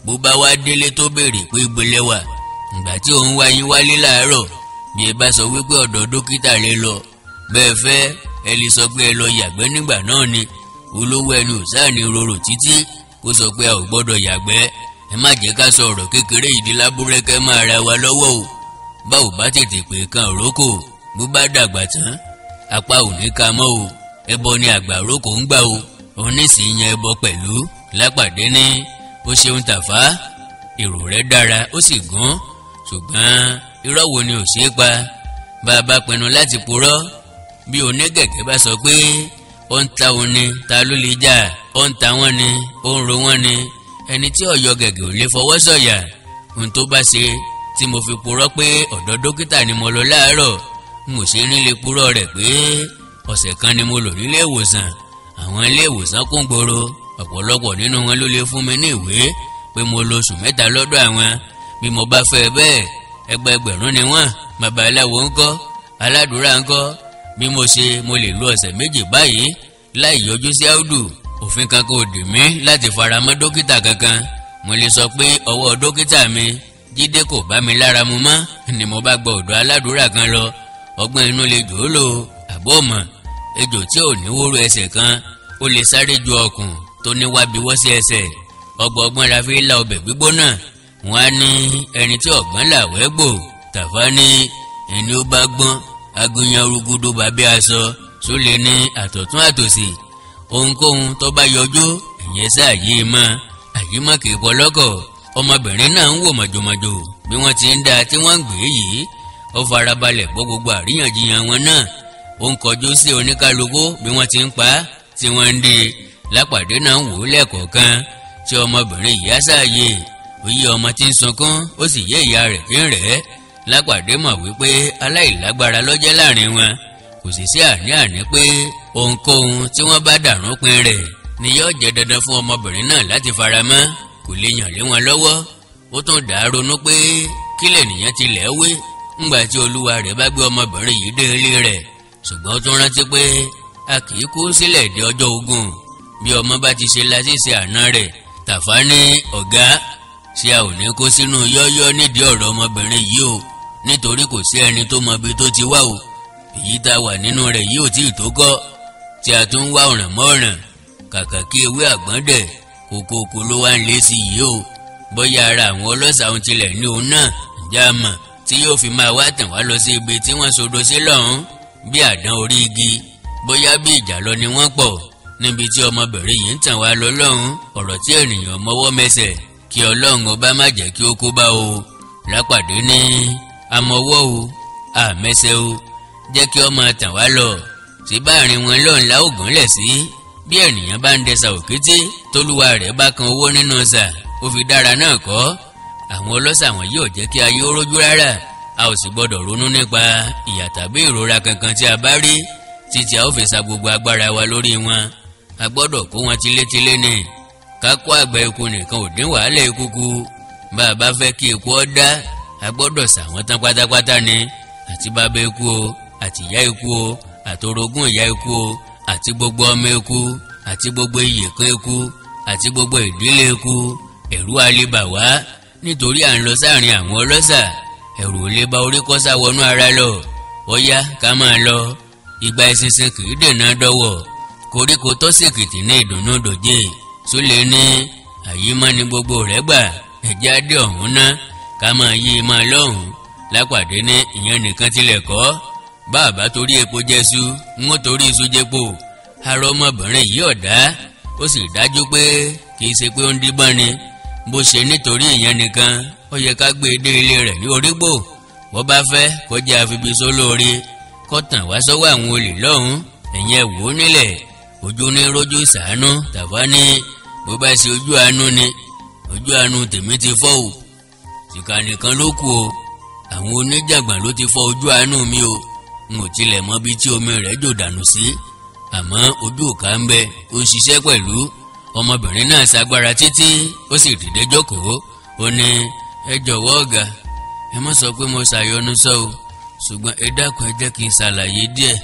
Speaker 1: bó bá wá délé tó béèrè pé ìgbélé wà. Ìgbà tí òun wá yín wálé láàárọ̀, bí ẹ bá sọ wípé ọ̀dọ̀ dókítà lè lọ, bẹ́ẹ̀ fẹ́ ẹ lè sọ pé ẹ lọ yàgbẹ́ nígbà náà ni. Olówó ẹni ò sáà ní rorò títí kó sọ pé a ò gbọ́dọ̀ yàgbẹ́. Ẹ má jẹ́ ká sọ ọ̀rọ̀ kékeré ìdí lábúrẹ́kẹ́ máa ra wa lọ́wọ́ o. Bá ò bá tètè pé kan òrókò, bó bá dàgbà tán apá ò ní ka mọ́ o. Ẹbọ ni àgbà òrókò ń gbà o. Òun ní sì yan ẹbọ pẹ̀lú. Lápàdé ní ó ṣeun Tàfá, èrò rẹ̀ dára ó sì gún, ṣùgbọ́n irọ́ wo ni ò ṣeé pa. Bá a bá pinnu láti purọ́, bí onígẹ̀gẹ́ bá sọ pé ó ń ta òun ni ta ló lè jà, ó ń ta wọ́n ni ó ń ro wọ́n ni, ẹni tí ọ̀yọ́ gẹ̀gẹ́ ò lè fọwọ́ sọ̀yà. Ohun tó bá ṣe tí mo fi purọ́ pé ọ̀dọ̀ dókítà ni mo lọ láàárọ̀, mo ṣe nílé purọ́ rẹ̀ pé ọ̀sẹ̀ kan ni mo lò nílé ìwòsàn. Àwọn ilé ìwòsàn kún gbòòrò, ọ̀pọ̀lọpọ̀ nínú wọn ló lè fún mi ní ìwé pé mo lò oṣù 3 lọ́dọ̀ àwọn. Bí mo bá fẹ́ bẹ́ẹ̀, ẹgbẹ̀rún ni wọ́n. Babaláwo ńkọ́, aládùúrà ńkọ́. Bí mo ṣe mo lè lo ọ̀sẹ̀ 2 báyìí láì yọjú sí Áùdù. Òfin kankan ò dè mí láti faramọ́ dókítà kankan. mo lè sọ pé ọwọ́ dókítà mi Jídé kò bá mi lára mu mọ́ ni mo bá gbọ́ ọ̀dọ̀ aládùúrà kan lọ. Ọgbọ́n inú lè jò ó lò àbọ̀ mọ̀. Ejò tí ò ní wóró ẹsẹ̀ kan ó lè sáré ju ọkùn tó ní wábiwọ́ sí ẹsẹ̀. Ọgbọ́n la fi la ọbẹ̀ gbígbóná. Wọ́n á ní ẹni tí ọ̀gbọ́n là wẹ́gbò. Tàfá ní ẹni ó bá gbọ́n agunyan rúgudu bàbí aṣọ sólè ní àtọ̀tún àtòsì. Ohunkóhun tó bá yọjú ìyẹn sáà yìí mọ́ àyímọ́ kì í pọ̀ lọ́kọ̀. Ọmọbìnrin náà ń wò mọ̀jòmọ̀jò bí wọ́n ti ń dá tí wọ́n ń gbé yìí. Ó farabalẹ̀ gbọ́ gbogbo àríyànjiyàn wọn náà. Ó ń kọjú sí oníkálukú bí wọ́n ti ń pa á tí wọ́n ń dé. Lápàdé náà ń wò ó lẹ́ẹ̀kọ̀ọ̀kan tí ọmọbìnrin yìí á sáàyè. Ó yé ọmọ tí ń sunkún ó sì yé ìyá rẹ̀ kí ń rẹ̀ ẹ́. Lápàdé mọ̀ wípé aláìlágbára lọ́jẹ́ láàrin wọn. Kò sì sí àní-àní pé ohunkóhun tí wọ́n bá dàrún pin rẹ̀ ni yóò jẹ́ dandan fún ọmọbìnrin náà láti faramọ́. Kò lè yàn lé wọn lọ́wọ́. Ó tún dá ronú pé kílẹ̀ nìyẹn tilẹ̀ wé ńgbà tí olúwa rẹ̀ bá gbé ọmọbìnrin yìí dé ilé rẹ̀. Ṣùgbọ́n ó tún rántí pé a kì í kú sílẹ̀ dé ọjọ́ ogun. Bí ọmọ bá ti ṣe lásìsì àná rẹ̀. Tàfá ní ọ̀gá ṣé a ò ní kó sínú yọ́yọ́ nídìí ọ̀rọ̀ ọmọbìnrin yìí o, nítorí kò sí ẹni tó mọ ibi tó ti wá o. Èyí tá a wà nínú rẹ̀ yìí ò tí ì tó kọ́ tí a tún wá ọ̀ràn mọ́ ọ̀ràn. Kàkà kí ewé àgbọ̀n dẹ̀ kòkòkò ló wá ń lé sí yìí o. Bóyá ara àwọn ọlọ́ṣà ohun tilẹ̀ ní òun náà ǹjẹ́ a mọ̀ tí yóò fi máa wá tàn wá lọ sí ibi tí wọ́n sodo sí lọ́hùn bí àdán orí igi. Bóyá bí ìjàlọ ni wọ́n pọ̀ níbi tí ọmọbìnrin yìí ń tàn wá lọ lọ́hùn. Ọ̀rọ̀ tí ènìyàn mọ́wọ́ mẹsẹ̀ kí Ọlọ́run ọba má jẹ́ kí ó kó bá o. Lápàdé ní amọ̀wọ́ o àmẹ́sẹ̀ o jẹ́ kí ọmọ tàn wá lọ. Sí báàrin wọn lọ́nla ògùn lẹ̀ sí. Bí ènìyàn bá ń dẹsà òkété tólúwa rẹ̀ bá kan owó nínú ọ̀sà ó fi dára náà kọ́. Àwọn ọlọ́ṣà wọn yóò jẹ́ kí ayé ó rójú rárá. A ò sì gbọ́dọ̀ ronú nípa ìyà tàbí ìrora kankan tí a bá rí títí a ó fi sa gbogbo agbára wa lórí wọn. A gbọ́dọ̀ kó wọn tilétilé ni. Ká kó àgbà eku nìkan ò dín wàhálà eku kù. Bá a bá fẹ́ kí eku ó dá a gbọ́dọ̀ sà wọ́n tán pátápátá ni. Àti bàbá eku o àti ìyá eku o àtorogún ìyá eku o àti gbogbo ọmọ eku àti gbogbo iyèkan eku àti gbogbo ìdílé eku. Ẹ̀rù á lè bà wá nítorí à ń lọ sáàrin àwọn ọlọ́ṣà. Ẹ̀rù ò lè bá orí kọ́sá wọnú ara lọ. Ó yá ká máa lọ. Ìgbà ìsinsin kì í dènà dọ́wọ̀. Koríko tó sèkìtì ní ìdùnnú dòjé. Súlẹ̀ ní àyímọ́ ni gbogbo rẹ̀ gbà. Ẹ̀jẹ̀ á dé ọ̀hún ná ká máa yí i máa lọ́hùn. Lápàdé ní ìyẹn nìkan tilẹ̀ kọ́. Bàbá torí epo jẹ́sú ń ó torí iṣu jẹ́pò. Ara ọmọbìnrin yìí ọ̀dá. Ó sì dájú pé kì í ṣe pé ó ń díbọ́n ni. Bó ṣe nítorí ìyẹn nìkan ó yẹ ká gbé dé ilé rẹ̀ ní orígbò. Bó bá fẹ́ kọjá àfibisó lóore kó tàn wá sọ́wọ́ àwọn olè lọ́hùn. Ẹ̀yẹn wò ó nílẹ̀ ojú ní rójú ṣàánú. Tàfá ní bó bá ṣe ojú àánú ni ojú àánú tèmi ti fọ́ o. Tìkà nìkan ló kù o. Àwọn oníjàgbọ̀n ló ti fọ́ ojú àánú mi o. N ò tilẹ̀ mọ bí tí omi rẹ̀ jò dànù sí. Àmọ́ ojú òkà ń bẹ ó ń ṣiṣẹ́ pẹ̀lú. Ọmọbìnrin náà ṣagbára títí ó sì dìde jókòó. Ó ní ẹ jọ̀wọ́ ọ̀gá ẹ má sọ pé mo ṣàyọnu sọ o, ṣùgbọ́n ẹ dákun ẹ jẹ́ kí n ṣàlàyé díẹ̀.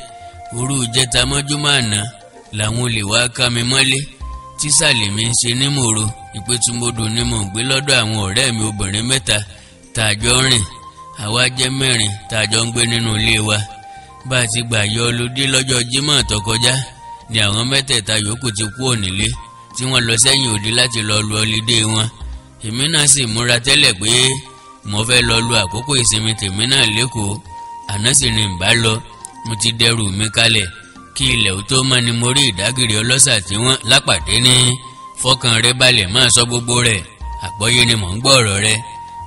Speaker 1: Òru ìjẹta mọ́júmọ́ àná làwọn olè wá ká mi mọ́lé tí sàlẹ̀ mi ń ṣe ní mòro. Ìpẹ́tùmọ́dù ni mò ń gbé lọ́dọ̀ àwọn ọ̀rẹ́ mi obìnrin mẹ́ta tá a jọ rìn. Àwa jẹ́ mẹ́rin tá a jọ ń gbé nínú ilé wa. Bá a ti gbà yọ olùdé lọ́jọ́ Jímọ̀ tó kọjá ni àwọn mẹ́tẹ̀ẹ̀ta yòókù ti kú ònílé tí wọ́n lọ sẹ́yìn òde láti lọ lu ọlídé wọn. Èmi náà sì múra tẹ́lẹ̀ pé mo fẹ́ lọ lu àkókò ìsinmi tèmi náà lẹ́kọ̀ọ́. Àná sì ni ń bá lọ. Mo ti dẹrù mi kalẹ̀ kí ilẹ̀ ó tó mọ́ ni mo rí ìdágìrì ọlọ́ṣà tí wọ́n. Lápàdé ní fọkàn rẹ balẹ̀ máa sọ gbogbo rẹ̀. Àgbọ́yé ni mò ń gbọ́ ọ̀rọ̀ rẹ.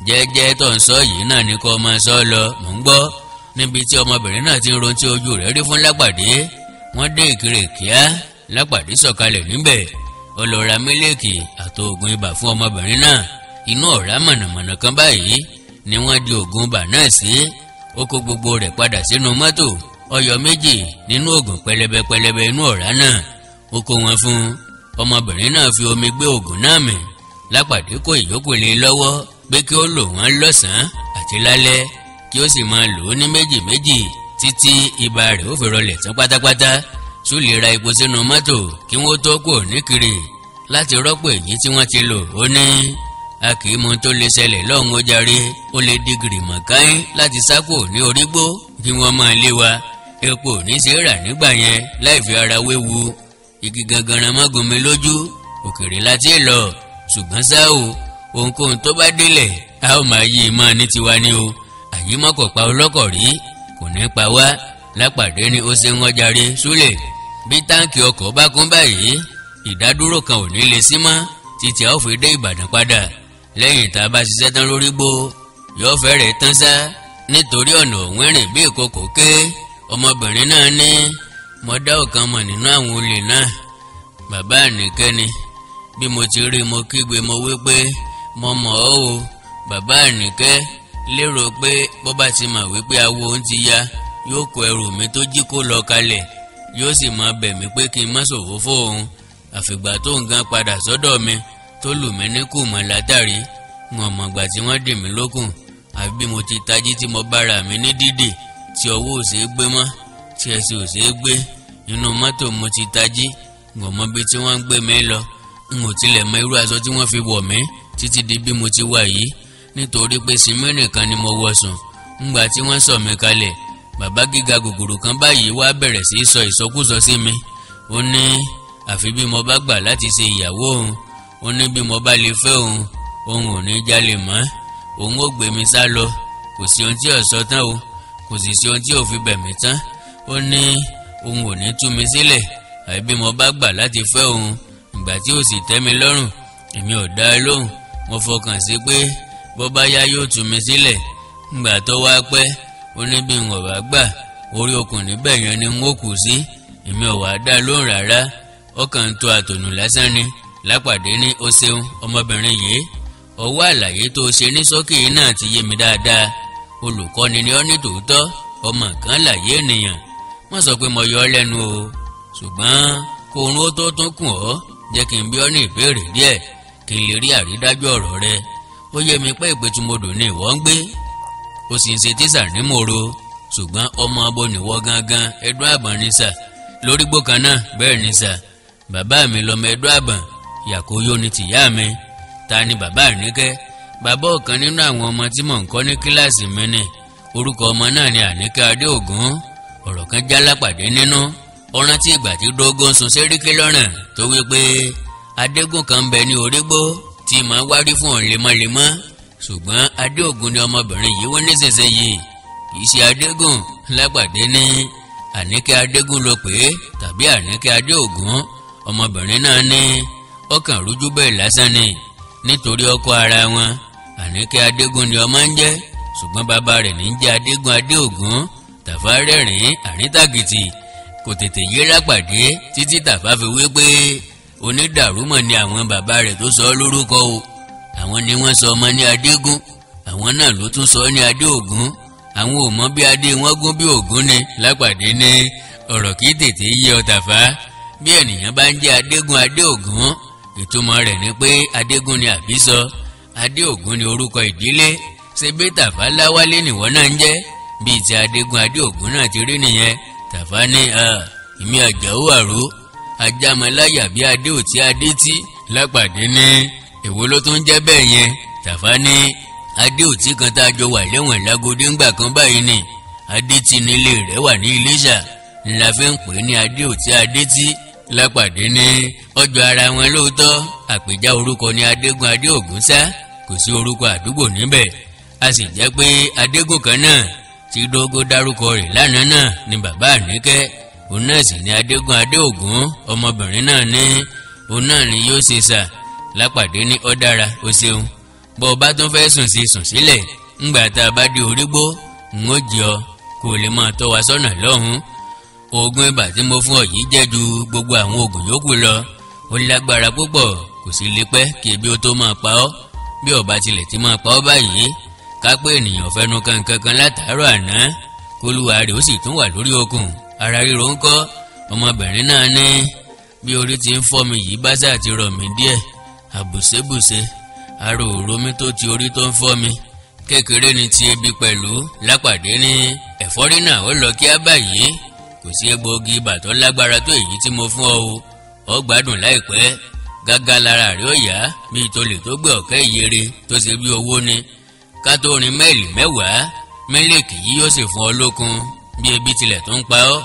Speaker 1: Jẹ́jẹ́ tó ń sọ yìí náà ni kó máa sọ lọ mò ń gbọ́. Níbi tí ọmọbìnrin náà ti ń ron tí ojú rẹ̀ rí fún Lápàdé wọ́n dé Ìkirè kíá. Lápàdé sọ̀kalẹ̀ níbẹ̀. Ó lọ ra mílíkì àti oògùn ibà fún ọmọbìnrin náà. Inú ọ̀rá mọ̀nàmọ̀nà kan báyìí ni wọ́n di oògùn ibà náà sí. Ó kó gbogbo rẹ̀ padà sínú mọ́tò. Ó yọ méjì nínú oògùn pẹlẹbẹ inú ọ̀rá náà. Ó kó wọn fún ọmọbìnrin náà fi omi gbé oògùn náà mì. Lápàdé kó ìyókù lé lọ́wọ́ pé kí ó lò wọ́n lọ́sàn-án àti lálẹ́ kí ó sì máa lò ó ní méjì méjì títí ibà rẹ̀ ó fi rọlẹ̀ tán pátápátá. Súlè ra epo sínú mọ́tò kí wọ́n tó kúrò ní Ìkirè láti rọ́pò èyí tí wọ́n ti lò. Ó ní a kì í mọ tó lè ṣẹlẹ̀ lọ́hùn ó jàre. ó lè di gìrìmọ̀ káyín láti sákò ní orígbó kí wọ́n máa lé wa. epo ò ní ṣe é rà nígbà yẹn láì fi ara wéwu. igi gangan mọ́gun mi lójú òkèrè láti lọ. ṣùgbọ́n ṣá o ohunkóhun tó bá délẹ̀ a ó máa yí i mọ́ ní tiwa ni o. àyímọ́kọ̀ pa ọlọ́kọ̀ rí kò ní pa wá. Lápàdé ni ó ṣe ń wọ́n jàre Súlè. bí táǹkì ọkọ̀ bá kún báyìí ìdádúró kan ò ní lè sí mọ́ títí a ó fi dé Ìbàdàn padà. lẹ́yìn tá a bá ṣiṣẹ́ tán lórí gbó yóò fẹ́rẹ̀ tán sá. nítorí ọ̀nà òun rìn bí ìkòkò ké. ọmọbìnrin náà ní mo dá ọ̀kan mọ̀ nínú àwọn olè náà. bàbá Àníkẹ́ ni. bí mo ti rí mo kígbe mo wí pé mo mọ̀ ọ́ o. bàbá Àníkẹ́ lérò pé bó bá ti mọ̀ wípé awo òun ti ya yóò kó ẹrù mi tó jí kó lọ kalẹ̀ yóò sì máa bẹ̀ mí pé kí n má ṣòfò fóun. àfìgbà tó ń gan padà sọ́dọ̀ mi tó lù mí ní kùmọ̀ látàrí wọn mọ̀gbà tí wọ́n dì mí lókùn. àbí bí mo ti tají tí mo bára mi ní dídè tí ọwọ́ ò ṣeé gbé mọ́ tí ẹsẹ̀ ò ṣeé gbé. inú mọ́tò mo ti tají wọn mọ bí tí wọ́n ń gbé mi lọ. n ò tilẹ̀ mọ irú aṣọ tí wọ́n fi wọ̀ mí títí di bí mo ti wà yìí nítorí pé sinmi nìkan ni mo wọ̀ sùn. ńgbà tí wọ́n sọ̀ mí kalẹ̀ bàbá gíga gògòrò kan báyìí wá bẹ̀rẹ̀ sí í sọ ìsọkúsọ sí mi. ó ní àfi bí mo bá gbà láti ṣe ìyàwó òun. ó ní bí mo bá lè fẹ́ òun òun ò ní jalè mọ́. òun ó gbé mi sá lọ. kò sí ohun tí ò sọ tán o kò sì sí ohun tí ò fi bẹ̀ mí tán. ó ní òun ò ní tú mi sílẹ̀ àbí bí mo bá gbà láti fẹ́ òun. ìgbà tí ó sì tẹ́ mi lọ́rùn èmi ò dá a lóhùn. mo fọkàn sí pé bó bá yá yóò tú mi sílẹ̀. ìgbà tó wá pẹ́ ó ní bí n ò bá gbà orí okùn níbẹ̀ yẹn ni n ó kù sí. èmi ò wá dá lóhùn rárá. ó kàn ń tó àtònù lásán ni. Lápàdé ní ó ṣeun ọmọbìnrin yìí. ọwọ́ àlàyé tó ṣe ní sókè náà ti yé mi dáadáa. olùkọ́ni ni ọ́ ní tòótọ́ ọmọ kan láyé ènìyàn. wọ́n sọ pé mo yọ ọ́ lẹ́nu o. ṣùgbọ́n kó oorun ó tó tún kùn ọ́ jẹ́ kí n bí ọ́ ní ìbéèrè díẹ̀ kí n lè rí àrídájú ọ̀rọ̀ rẹ. ó yé mi pé ìpètùmọdò ni ìwọ ń gbé. ó sì ń ṣe tíṣà ní mòro. ṣùgbọ́n ọmọ abo nìwọ gangan Ẹdún Àbọ̀n ní sà. lórígbó kan náà bẹ́ẹ̀ ní sà. bàbá mi lọmọ Ẹdún Àbọ̀n Yàkóyó ni tìyá mi. ta ni bàbá Àníkẹ́? bàbá ọ̀kan nínú àwọn ọmọ tí mò ń kọ́ ní kíláàsì mi ni. orúkọ ọmọ náà ni Àníkẹ́ Adéògún. ọ̀rọ̀ kan já Lápàdé nínú. ó rántí ìgbà tí Dógó ń sun Séríkí lọ́rùn tó wí pé Adégún kan ń bẹ ní orígbó tí màá wárí fún òun lemọ́lemọ́. ṣùgbọ́n Adéògún ni ọmọbìnrin yìí wọ́n nísinsìnyí kì í ṣe Adégún. Lápàdé ní Àníkẹ́ Adégún ló pè é tàbí Àníkẹ́ Adéògún. ọmọbìnrin náà ní ọkàn rújú bẹ́ẹ̀ lásán ni nítorí ọkọ ara wọn. Àníkẹ́ Adégún ni ọmọ ń jẹ́ ṣùgbọ́n bàbá rẹ̀ ní jẹ́ Adégún Adéògún. Tàfá rẹ́rìn-ín àríntàkìtì kò tètè yé Lápàdé títí Tàfá fi wí pé onídàrúmọ̀ ni àwọn bàbá rẹ̀ tó sọ ọ́ lórúkọ o. àwọn ni wọ́n sọ ọmọ ní Adégún àwọn náà ló tún sọ ọ́ ní Adéògún. àwọn ò mọ bí adé wọn gún bí Ògún ni. Lápàdé ní ọ̀rọ̀ kì í tètè yé ọ Tàfá. bí ènìyàn bá ń jẹ́ Adégún Adéògún ìtumọ̀ rẹ̀ ni pé Adégún ni àbísọ. Adéògún ni orúkọ ìdílé. ṣe bí Tàfá Láwálé nìwọ náà ń jẹ́ bíi ti Adégún Adéògún náà ti rí nìyẹn. Tàfá ní ìmí Àjàó Àró ajámọláyà bí Adéòtí Adétí. Lápàdé ní èwo ló tún jẹ́ bẹ́ẹ̀ yẹn. Tàfá ní Adéòtí kan tá a jọ wà lẹ́wọ̀n Lágòdì ńgbà kan báyìí ni. Adétí nílé rẹ̀ wà ní Iléṣà ńlá fi ń pè ní Adéòtí Adétí. Lápàdé ní ọjọ́ ara wọn lóòótọ́ àpèjá orúkọ ní Adégún Adéògún sá kò sí orúkọ àdúgbò níbẹ̀. a sì jẹ́ pé Adégún kan náà tí Dógó dárúkọ rẹ̀ lánàá náà ni bàbá Àníkẹ́. òun náà sì ni Adégún Adéògún. ọmọbìnrin náà ní òun náà ni yóò ṣe sà. Lápàdé ní ó dára ó ṣeun. bọ́ ọ bá tún fẹ́ sùn sí sùn sílẹ̀ ńgbà tá a bá dé orígbó n ó jẹ ọ kó o lè máa tọ́ wa sọ́nà lọ́hùn-ún. oògùn ibà tí mo fún ọ yìí jẹ́ ju gbogbo àwọn oògùn yòókù lọ. ó lágbára púpọ̀ kò sì lè pẹ́ kí ebi ó tó máa pa ọ́. bí ó bá tilẹ̀ ti máa pa ọ́ báyìí ká pé ènìyàn fẹnu kankan látàárọ̀ àná kólúwa rẹ̀ ó sì tún wà lórí okùn. ara ríro ń kọ́. ọmọbìnrin náà ní bí orí ti ń fọ́ mi yìí bá sà ti rọ̀ mí díẹ̀ àbùsébùsé ara òró mi tó ti orí tó ń fọ́ mi. kékeré ni ti ebi pẹ̀lú. Lápàdé ní ẹ̀fọ́rí náà ó lọ kíá báyìí. kò sí egbòogi ibà tó lágbára tó èyí tí mo fún ọ o. ọ gbádùn láìpẹ́ gágá lára rẹ̀ ó yá bíi tolè tó gbé ọ̀kẹ́ ìyèrè tó ṣe bí owó ni. ká tó rin mẹ́ẹ̀lì 10 mílíkì yìí yóò sì fún ọ lókun bí ebi tilẹ̀ tó ń pa ọ́.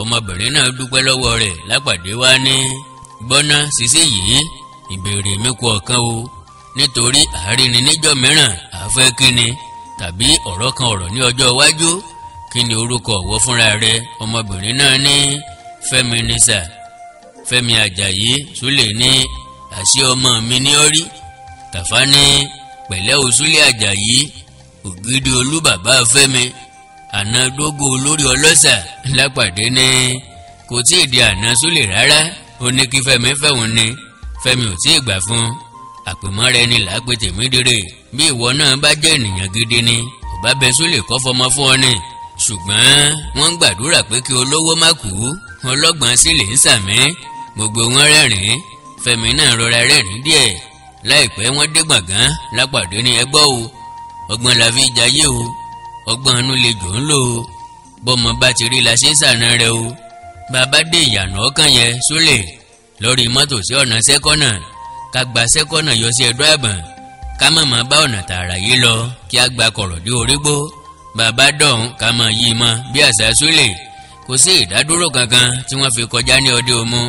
Speaker 1: ọmọbìnrin náà dúpẹ́ lọ́wọ́ rẹ̀. Lápàdé wá ní gbọ́ná ṣiṣẹ́ yìí ìbéèrè mi kú ọ̀kan o, nítorí àárín ni níjọ́ mìíràn àfẹ́ kíni tàbí ọ̀rọ̀ kan ọ̀rọ̀ ní ọjọ́ iwájú. kí ni orúkọ ọ̀wọ́ fúnra rẹ̀? ọmọbìnrin náà ní Fẹ́mi ní sà. Fẹ́mi Àjàyí. Súlè ní àṣé ọmọ mi ní orí. Tàfá ní pẹ̀lẹ́ o Súlè Àjàyí, ògidì olú bàbá Fẹ́mi, àná dógó olórí ọlọ́ṣà. Lápàdé ní kò tí ì di àná Súlè rárá, ó ní kí Fẹ́mi fẹ́hùn ni. Fẹ́mi ò tí ì gbà fún. àpèmọ́ra ẹni là á pe tèmídìrè. bí ìwọ náà bá jẹ́ ènìyàn gidi ni ò bá bẹ Súlè kọ́ fọmọ fún ọ ni. ṣùgbọ́n wọ́n ń gbàdúrà pé kí olówó má kú, ọlọ́gbọ́n sì lè ń sàmí. gbogbo wọn rẹ́rìn-ín. Fẹ́mi náà rọra rẹ́rìn díẹ̀. láìpẹ́ wọ́n dé gbọ̀ngàn. Lápàdé ní ẹgbọ́ o, ọgbọ́n la fi jayé o, ọgbọ́n inú lè jò ń lò ó. bọ́mọ bá ti rí la ṣe ń sànà rẹ o. bàbá dé ìyànà ọkàn yẹn Súlè lórí mọ́tò sí ọ̀nà sẹ́kọ́nà. ká gba sẹ́kọ́nà yọ sí ẹ̀dọ́ àbọ̀n. ká má má bá ọ̀nà tààrà yìí lọ kí a gba kọ̀rọ̀ dé orígbó. bàbá dọ̀hún ká máa yí mọ́ bí àṣà Súlè. kò sí ìdádúró kankan tí wọ́n fi kọjá ní ọdẹ Òmu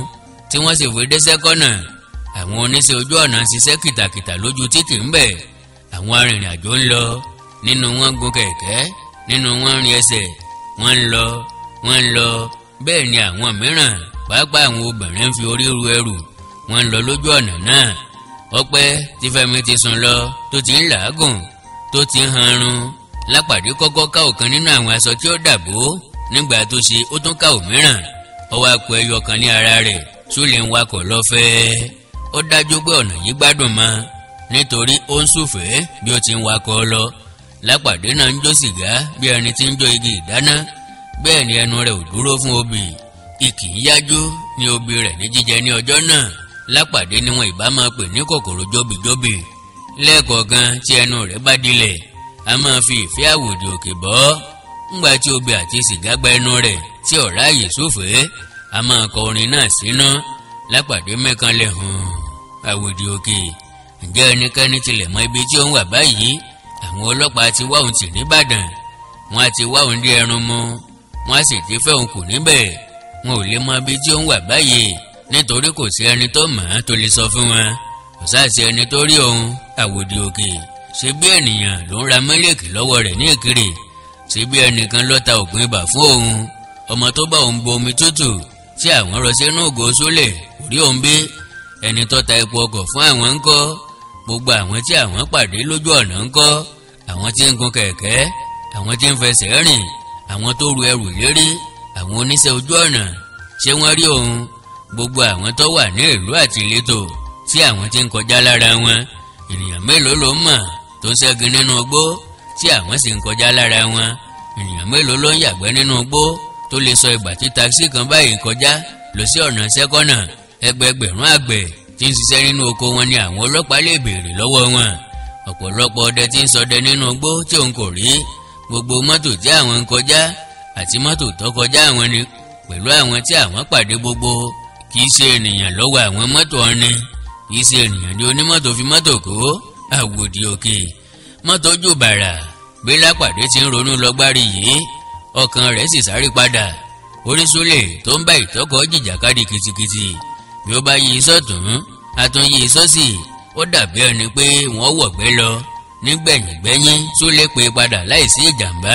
Speaker 1: tí wọ́n sì fi dé sẹ́kọ́nà. àwọn oníṣẹ́ ojú ọ̀nà ń ṣiṣẹ́ kìtàkìtà lójú títì ń bẹ̀. àwọn arìnrìn-àjò ń lọ, nínú wọn gun kẹ̀kẹ́, nínú wọn rin ẹsẹ̀. wọ́n ń lọ bẹ́ẹ̀ ni àwọn mìíràn pàápàá àwọn obìnrin ń fi orí ru ẹrù. wọ́n ń lọ lójú ọ̀nà náà. ọpẹ́ tí Fẹ́mi ti sùn lọ tó ti ń làágùn tó ti ń hanrun. Lápàdé kọ́kọ́ ká ọ̀kan nínú àwọn aṣọ tí ó dàbò. nígbà tó ṣe ó tún ká òmíràn. ó wá kó ẹyọ kan ní ara rẹ̀. Súlè ń wakọ̀ lọ́fẹ̀ẹ́. ó dájú pé ọ̀nà yìí gbádùn mọ́ nítorí ó ń súfèé bí ó ti ń wakọ̀ lọ. Lápàdé náà ń jó sìgá bí ẹni tí ń jó igi ìdáná. bẹ́ẹ̀ ni ẹnu rẹ̀ ò dúró fún obì. ìkì ń yájú ní obì rẹ̀ ní jíjẹ ní ọjọ́ náà. Lápàdé ni wọn ìbá máa pè ní kòkòrò jóbìjóbì. lẹ́ẹ̀kọ̀ọ̀kan tí ẹnu rẹ̀ bá dilẹ̀ a máa fi ìfẹ́ àwòdì òkè bọ́. ńgbà tí obì àti sìgá gba ẹnu rẹ̀ tí ọ̀rá àyè súfèé a máa kọ orin náà sínú. Lápàdé mẹ́kànlẹ̀ àwòdì òkè. ǹjẹ́ ẹnikẹ́ni tilẹ̀ mọ ibi tí ó ń wà báyìí? àwọn ọlọ́pàá ti wá òun tì nìbàdàn. wọ́n á ti wá òun dé ẹrun mu. wọ́n á sì ti fẹ́ òun kù níbẹ̀. wọn ò lè mọ ibi tí ó ń wà báyìí nítorí kò sí ẹni tó mọ̀ ọ́n tó lè sọ fún wọn. kò sáà sí ẹni tó rí òun. àwòdì òkè. ṣé bí ènìyàn ló ń ra mílíkì lọ́wọ́ rẹ̀ ní Ìkirè? ṣé bí ẹnìkan ló ta ògùn ibà fún òun? ọmọ tó bá òun bu omi tútù tí àwọn rọ sínú ògo Súlè kò rí òun bí? ẹni tó ta epo ọkọ̀ fún àwọn ńkọ́? gbogbo àwọn tí àwọn pàdé lójú ọ̀nà ńkọ́? àwọn tí ń gun kẹ̀kẹ́, àwọn tí ń fẹsẹ̀ rìn, àwọn tó ru ẹrù lérí, àwọn oníṣẹ́ ojú ọ̀nà, ṣé wọ́n rí òun? gbogbo àwọn tó wà ní ìlú àti ìletò tí àwọn tí ń kọjá lára wọn, ènìyàn mélòó ló mọ̀ tó ń ṣẹ́gun nínú igbó tí àwọn sì ń kọjá lára wọn? ènìyàn mélòó ló ń yàgbẹ́ nínú igbó tó lè sọ ìgbà tí takisí kan báyìí kọjá lọ sí ọ̀nà sẹ́kọ́nà? ẹgbẹgbẹ̀rún àgbẹ̀ tí ń ṣiṣẹ́ nínú oko wọn ni àwọn ọlọ́pàá lè béèrè lọ́wọ́ wọn. ọ̀pọ̀lọpọ̀ ọdẹ tí ń ṣọdẹ nínú igbó tí òun kò rí. gbogbo mọ́tò tí àwọn ń kọjá àti mọ́tò tó kọjá àwọn ni pẹ̀lú àwọn tí àwọn pàdé gbogbo kì í ṣe ènìyàn lọ́wọ́ àwọn mọ́tò ọ̀ni. kì í ṣe ènìyàn ní onímọ́tò fi mọ́tò kó. àwòdì òkè. mọ́tò jù bàrà. bí Lápàdé ti ń ronú lọ́gbárí yìí ọkàn rẹ̀ sì sáré padà. orí Súlè tó ń bá ìtọ́kọ̀ jìjàkadì kìtìkìtì. bí ó bá yí sọ́tún a tún yí sọ́sì. ó dàbí ẹni pé wọ́n wọ̀gbẹ́ lọ. nígbẹ̀yìngbẹ́yìn Súlè pé padà láìsí ìjàmbá.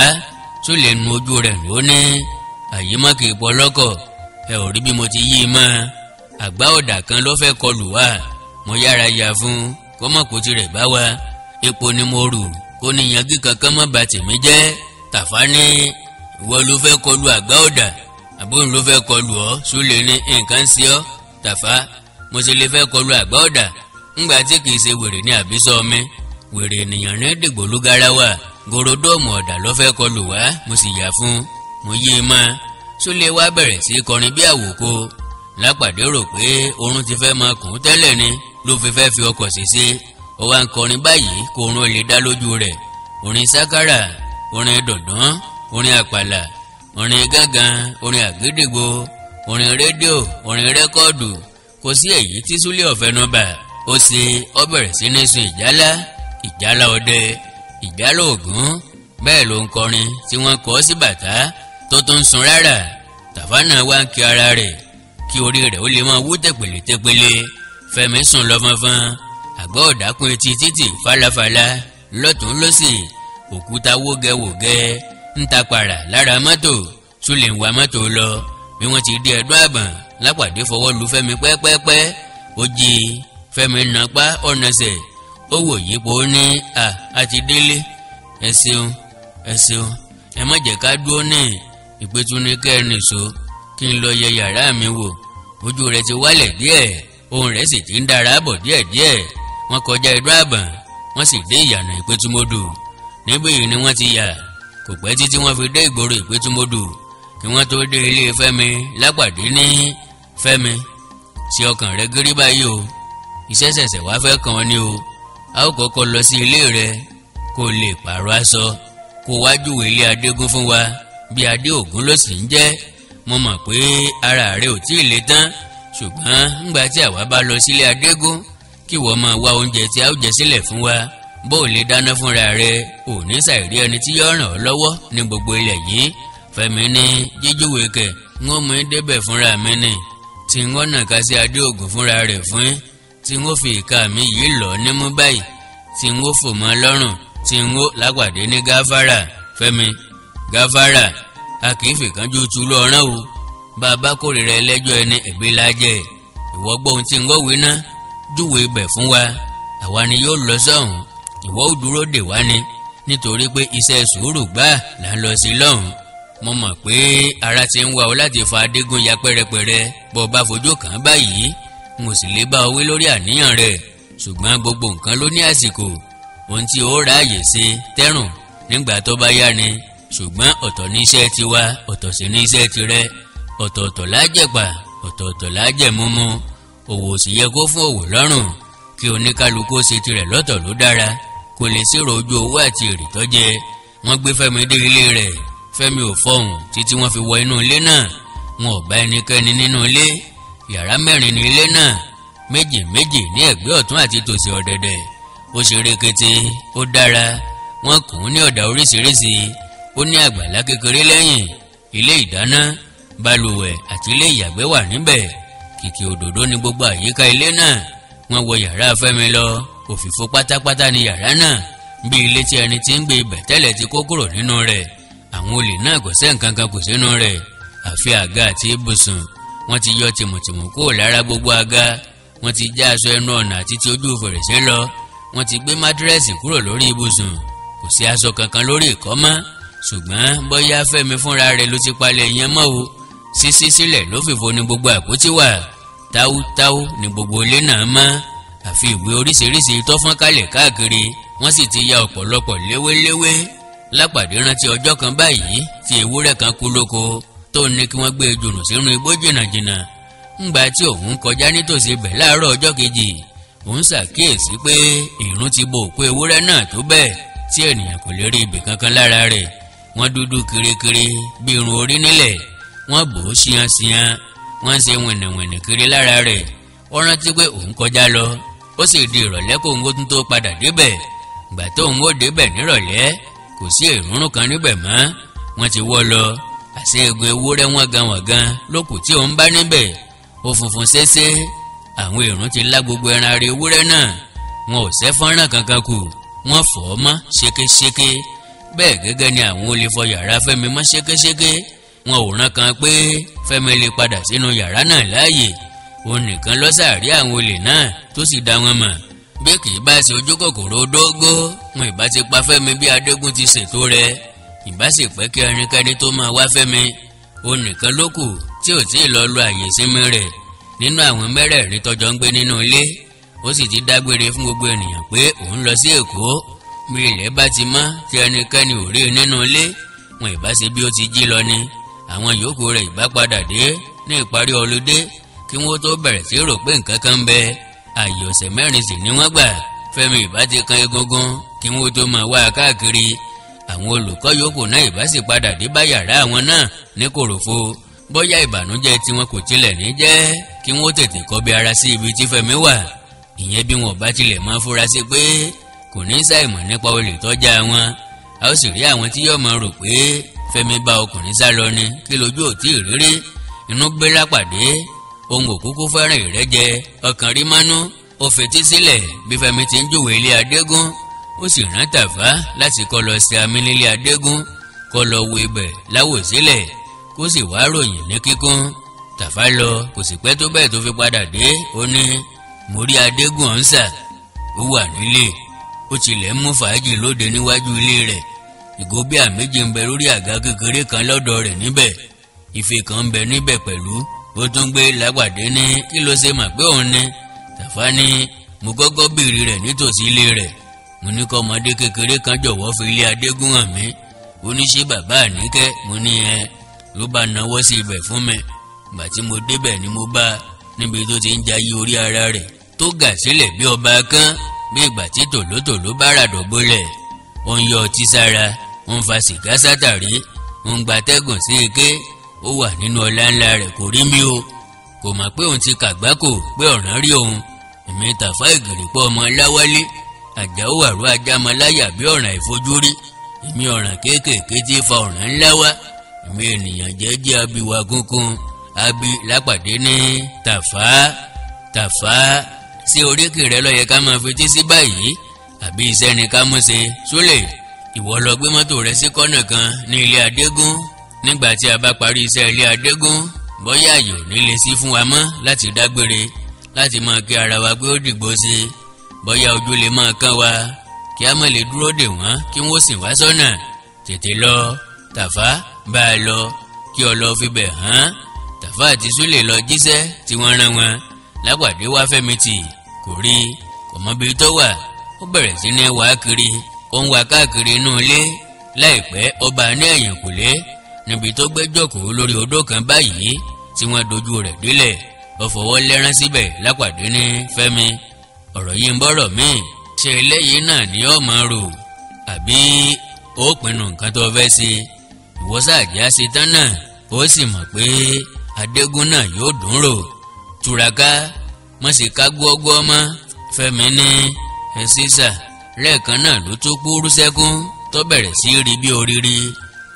Speaker 1: Súlè nu ojú rẹ̀ lóní. àyímọ́ kì í pọ̀ lọ́kọ̀. ẹ ò rí bí mo ti yí i mọ́. àgbá ọ̀dà kan ló fẹ́ kọlù wá. mo yára yà fún kó mọ̀ kó tirẹ̀ bá wa. epo ni mo rù kó ní yanjú kankan mọ́ bà tèmi jẹ́. Tàfá ní ìwọ ló fẹ́ kọlù àgbá ọ̀dà àbúrò ló fẹ́ kọlù ọ́? Súlè ní nǹkan sí ọ́. Tàfá mo sì lè fẹ́ kọlù àgbá ọ̀dà ńgbà tí kìí ṣe wèrè ní àbísọ mi. wèrè ènìyàn ní dìgbòlú garawa. gorodóòmù ọ̀dà ló fẹ́ kọlù wá. mo sì yà fún mo yí i mọ́. Súlè wá bẹ̀rẹ̀ sí kọrin bí àwòko. Lápàdé rò pé oorun ti fẹ́ máa kùn tẹ́lẹ̀ ni ló fi fẹ́ fi ọkọ̀ ṣèṣe. ó wá ń kọrin báyìí kó oorun lè dá lójú rẹ̀. orin sákárà, orin dọ̀dán, orin àpàlà, orin gángan, orin àgídìgbo, orin rédíò, orin rẹ́kọ́ọ̀dù, kò sí èyí tí Súlé ọ̀fẹ́nubà ó ṣe ó bẹ̀rẹ̀ sí ní sun ìjálá ọdẹ, ìjálá Ògún, bẹ́ẹ̀ ló ń kọrin tí wọ́n kọ sí bàtà tó tún sun rárá. Tàfá náà wá ń kí ara rẹ̀ kí orí rẹ̀ ó lè máa wú tẹ̀pẹ̀lẹ̀tẹ̀pẹ̀lẹ̀. Fẹ́mi sùn lọ fọnfọn, àgbọ̀ ọ̀dàkùn etí títì fálafàla lọ́tún lọ́sì, òkúta wógẹ́wògẹ́ ń ta pàrà lára mọ́tò. Súlè ń wa mọ́tò lọ, bí wọ́n ti dé Ẹ̀dún Àbọ̀n Lápàdé fọwọ́ lu Fẹ́mi pẹ́pẹ́pẹ́, ó jí Fẹ́mi nàpá ọ̀nàṣẹ̀, ó wò yípo ní a ti délé. Ẹ ṣeun ẹ má jẹ́ ká dúró ní Ìpẹ́tù ní kẹrin ìṣó kí n lọ yẹ yàrá mi wò. Ojú rẹ̀ ti wálẹ̀ díẹ̀, ohùn rẹ̀ sì ti ń dára bọ̀ díẹ̀díẹ̀. Wọ́n kọjá Ẹ̀dún Àbọ̀n, wọ́n sì dé ìyànà Ìpẹ́tùmodù. Níbí yìí ni wọ́n ti yà, kò pẹ́ títí wọ́n fi dé ìgboro Ìpẹ́tùmodù kí wọ́n tó dé ilé Fẹ́mi Lápàdé. Ní Fẹ́mi, ṣe ọkàn rẹ gírí báyìí o, iṣẹ́ ṣẹ̀ṣẹ̀ wá fẹ́ kàn ọ́ ni o. A ó kọ́kọ́ lọ sí ilé rẹ kó lè pààrọ̀ aṣọ, kó wá júwe ilé Adégún fún wa bí Adé Ògún ló sì ń jẹ́. Mo mọ̀ pé ara rẹ ò tí ì le tán, ṣùgbọ́n ńgbà tí àwa bá lọ sílé Adégún kí wọ́n máa wá oúnjẹ tí a ó jẹ sílẹ̀ fún wa. Bó o lè dáná fúnra rẹ, ò ní ṣàìrí ẹni tí yóò ràn ọ́ lọ́wọ́ ní gbogbo ilẹ̀ yìí. Fẹ́mi ní jíjúwe kẹ̀ ń ó mú débẹ̀ fúnra mi ní, tí ń ó nàka sí Adé Ògún fúnra rẹ̀ fún, tí ń ó fi ìka mi yìí lọ nímú báyìí, tí ń ó fò mọ́ lọ́rùn, tí ń ó Lápàdé ní gáfárà. Fẹ́mi, gáfárà a kì í fìkánjú tu lọ́rán o, bàbá kórìíra ẹlẹ́jọ́ ẹni ẹ̀gbé lájẹ́. Ìwọ gbọ́ ohun tí ń ó wí ná, júwe ibẹ̀ fún wa, àwa ni yóò lọ sọ́hùn, ìwọ ó dúró dè wá ni, nítorí pé iṣẹ́ sùúrù gbà là ń lọ sí lọ́hùn. Mo mọ̀ pé ara ti ń wá ọ láti fa Adégún ya pẹ́rẹpẹ̀rẹ bó bá fojú kàn án báyìí, n ò sì lè bá ọ wí lórí àníyàn rẹ̀, ṣùgbọ́n gbogbo nǹkan ló ní àsìkò. Ohun tí ó ráàyè ṣe tẹ́rùn nígbà tó bá yá ni, ṣùgbọ́n ọ̀tọ̀ ní iṣẹ́ tiwa, ọ̀tọ̀ sì ní iṣẹ́ tirẹ̀, ọ̀tọ̀ọ̀tọ̀ lájẹ̀pà, ọ̀tọ̀ọ̀tọ̀ lájẹ̀múmú. Òwò sì yẹ kó fún òwò lọ́rùn, kí oníkálukú ṣe tirẹ̀ lọ́tọ̀ ló dára, kò lè ṣírò ojú owó àti èrè tó jẹ. Wọ́n gbé Fẹ́mi dé ilé rẹ̀, Fẹ́mi ò fọhùn títí wọ́n fi wọ inú ilé náà. Wọn ò bá ẹnikẹ́ni nínú ilé. Yàrá 4 ní ilé náà, méjì ní ẹ̀gbẹ́ ọ̀tún àti tòsì ọ̀dẹ̀dẹ̀. Ó ṣe rekete, ó dára. Wọ́n kùn ún ní ọ̀dà oríṣiríṣi. Ó ní àgbàlá kékeré lẹ́yìn, ilé ìdáná, balùwẹ̀ àti ilé ìyàgbẹ́ wà níbẹ̀. Kìkì òdòdó ní gbogbo àyíká ilé náà. Wọ́n wọ yàrá Fẹ́mi lọ, òfìfo pátápátá ní yàrá náà, bí ilé tí ẹni tí ń gbé ibẹ̀ tẹ́lẹ̀ ti kó kúrò nínú rẹ̀. Àwọn olè náà kò sẹ́ nǹkan kan kù sínú rẹ̀, àfi àga àti ibùsùn. Wọ́n ti yọ tìmùtìmù kúrò lára gbogbo àga, wọ́n ti já aṣọ ẹnu ọ̀nà àti ti ojú fèrèsé lọ, wọ́n ti gbé mátírẹ́sì kúrò lórí ibùsùn. Kò sí aṣọ kankan lórí ìkọ́ mọ́, ṣùgbọ́n bóyá Fẹ́mi fúnra rẹ̀ ló ti palẹ̀ yẹn mọ́ o. Sísí sílẹ̀ ló fìfo ní gbogbo àpótí wà, táútáú ní gbogbo ilé náà mọ́, àfi ìwé oríṣiríṣi tó fọ́n kálẹ̀ káàkiri. Wọ́n sì ti ya ọ̀pọ̀lọpọ̀ léwéléwé. Lápàdé rántí ọjọ́ kan báyìí tí ewúrẹ́ kan kú lóko, tó ní kí wọ́n gbé e jùnù sínú igbó jìnnàjìnnà. Ńgbà tí òun kọjá nítòsí ibẹ̀ láàárọ̀ ọjọ́ kejì, òun ṣàkíyèsí pé ìrun ti bo òkú ewúrẹ́ náà tó bẹ́ẹ̀ tí ènìyàn kò lè rí ibì kankan lára rẹ̀. Wọ́n dúdú kirikiri bí irun orí nílẹ̀, wọ́n bò ó ṣíyanṣíyan, wọ́n ṣe wìnìwìnì kiri lára rẹ̀. Ó rántí pé òun kọjá lọ, ó sì di ìrọ̀lẹ́ kó òun tún tó padà débẹ̀. Ìgbà tó òun ó débẹ̀ nírọ̀lẹ́, kò sí ìrúnrún kan níbẹ̀ mọ́. Wọ́n ti wọ́ lọ, àṣé egun ewúrẹ́ wọ́n gan lókù tí òun bá níbẹ̀. Ó funfun ṣéṣé, àwọn ìrún ti lá gbogbo ẹran ara ewúrẹ́ náà. Wọn ò ṣẹ́ fọ́nrán kankan kù, wọ́n fọ̀ ọ́ mọ́ ṣékéṣéké. Bẹ́ẹ̀ gẹ́gẹ́ ni àwọn olè fọ yàrá Fẹ́mi mọ́ ṣékéṣéké. Wọn ò rán kan pé Fẹ́mi lè padà sínú yàrá náà láàyè. Òun nìkan ló ṣàrí àwọn olè náà tó sì dá wọn mọ̀. Bí kì í bá ṣe ojú kòkòrò dógó, wọn ìbá ti pa Fẹ́mi bí Adégún ti ṣètò rẹ̀. Ìbá sì pẹ́ kí ẹnikẹ́ni tó máa wá Fẹ́mi. Òun nìkan ló kù tí ò tí ì lọ lo àyè ìsinmi rẹ̀ nínú àwọn mẹ́rẹ̀ẹ̀rin tọ́jọ́ ń gbé nínú ilé. Ó sì ti dágbére fún gbogbo ènìyàn pé òun lọ sí Èkó. Bí ilẹ̀ bá ti mọ́ tí ẹnikẹ́ni ò rí nínú ilé, wọn ìbá ṣe bí ó ti jí lọ ni. Àwọn yòókù rẹ̀ ìbá padà dé ní ìparí ọlọ́dé kí wọ́n tó bẹ̀rẹ̀ sí rò pé nǹkan kan ń bẹ. Àyè ọ̀sẹ̀ 4 sì ni wọ́n gbà. Fẹ́mi ìbá ti kan egungun kí wọ́n tó máa wá káàkiri. Àwọn olùkọ́ yòókù náà ìbá sì padà dé bá yàrá àwọn náà ní kòròfo. Bóyá ìbànújẹ́ tí wọn kò tilẹ̀ ní jẹ́ kí wọ́n tètè kọbi ara sí ibi tí Fẹ́mi wà, ìyẹn bí wọn bá tilẹ̀ máa fura sí pé kò ní ṣàìmọ̀ nípa olè tọ́já wọn. A ó sì rí àwọn tí yóò máa rò pé Fẹ́mi bá ọkùnrin sá lọ ni kí lójú ò tí ì rírí. Inú gbé Lápàdé, ohun òkúkú fẹ́ràn ìrẹ́jẹ, ọkàn rí mánú, ó fetí sílẹ̀ bí Fẹ́mi ti ń júwèé ilé Adégún. Ó sì rán Tàfá láti kó lọ sí amí nílé Adégún, kó lọ wo ibẹ̀ láwòsílẹ̀, kó sì wá ròyìn ní kíkún. Tàfá lọ kò sì pẹ́ tó bẹ́ẹ̀ tó fi padà dé. Ó ní, mo rí Adégún ọ̀hún sà, ó wà nílé, ó tilẹ̀ ń mú fàájì lóde níwájú ilé rẹ̀. Ìgò bíà méjì ń bẹ lórí àga kékeré kan lọ́dọ̀ rẹ̀ níbẹ̀, ife kan ń bẹ níbẹ̀ pẹ̀lú. Ó tún gbé Lápàdé ní kí ló ṣe mà pé òun ni. Tàfá ní, mo kọ́kọ́ béèrè rẹ̀ nítòsí ilé rẹ̀, mo ní kọ́ ọmọdé kékeré kan jọ̀wọ́ fi ilé Adégún hàn mí. Ó ní ṣé bàbá Àníkẹ́, mo ní ẹ. Ló bá nawọ́ sí ibẹ̀ fún mi. Ìgbà tí mo débẹ̀ ni mo bá níbi tó ti ń jayé orí ara rẹ̀ tó gà sílẹ̀ bí ọba kán, bí ìgbà tí tòlótòló bá ràdọ̀ bólẹ̀. Ó ń yọ ọtí sára, ó ń fa sìgá sátàrí, ó ń gbatẹ́gùn sí ike. Ó wà nínú ọlá ńlá rẹ̀ kò rí mi o, kò mọ̀ pé òun ti kàgbákò pé ọ̀ràn rí òun. Èmi Tàfá Ìgìrìpọ̀ ọmọ Láwálé, Àjàó àrò ajámaláyà bí ọ̀ràn ìfojúrí. Èmi ọ̀ràn kéékèèké tí fa ọ̀ràn ńlá wá. Èmi ènìyàn jẹ́jẹ́ abiwà kúnkún, abi Lápàdé ní Tàfá, sí oríkì rẹ ló yẹ ká máa fetí sí báyìí, àbí iṣẹ́ ni ká mú ṣe. Súlè, ìwọ lọ gbé mọ́tò rẹ sí kọ́nà kan ní ilé Adégún. Nígbà tí a bá parí iṣẹ́ ilé Adégún, bóyá àyè ò ní lè sí fún wa mọ́ láti dágbére, láti máa kí ara wa pé ó dìgbò sí i. Bóyá ojú lè máa kán wa, kí a má lè dúró dè wọ́n kí wọ́n sìn wá sọ́nà. Tètè lọ, Tàfá, bá a lọ, kí ọ lọ fi bẹ̀ hàn. Tàfá àti Súlè lọ jíṣẹ́ tí wọ́n rán wọn. Lápàdé wá Fẹ́mi tì, kò rí, kò mọ ibi tó wà. Ó bẹ̀rẹ̀ sí ní wá kiri, ó ń wá káàkiri inú ilé. Láìpẹ́ ó bá ní ẹ̀yìnkùlé níbi tó gbé jókòó lórí odó kan báyìí tí wọ́n dojú rẹ̀ délẹ̀. Ó fọwọ́ lẹ́rán síbẹ̀. Lápàdé ní, Fẹ́mi, ọ̀rọ̀ yìí ń bọ́rọ̀ míì, ṣe eléyìí náà ni ó máa rò, àbí ó pinnu nǹkan tó fẹ́ ṣe? Ìwọ sáàjá ṣe tán náà, ó sì mọ̀ pé Adégún náà yóò dùn rò. Túraká, mọ̀ sí ká gbọ́gbọ́ mọ́. Fẹ́mi ní, ẹ sísà. Lẹ́ẹ̀kan náà ló tún kúrú sẹ́kún tó bẹ̀rẹ̀ sí rí bí oríire.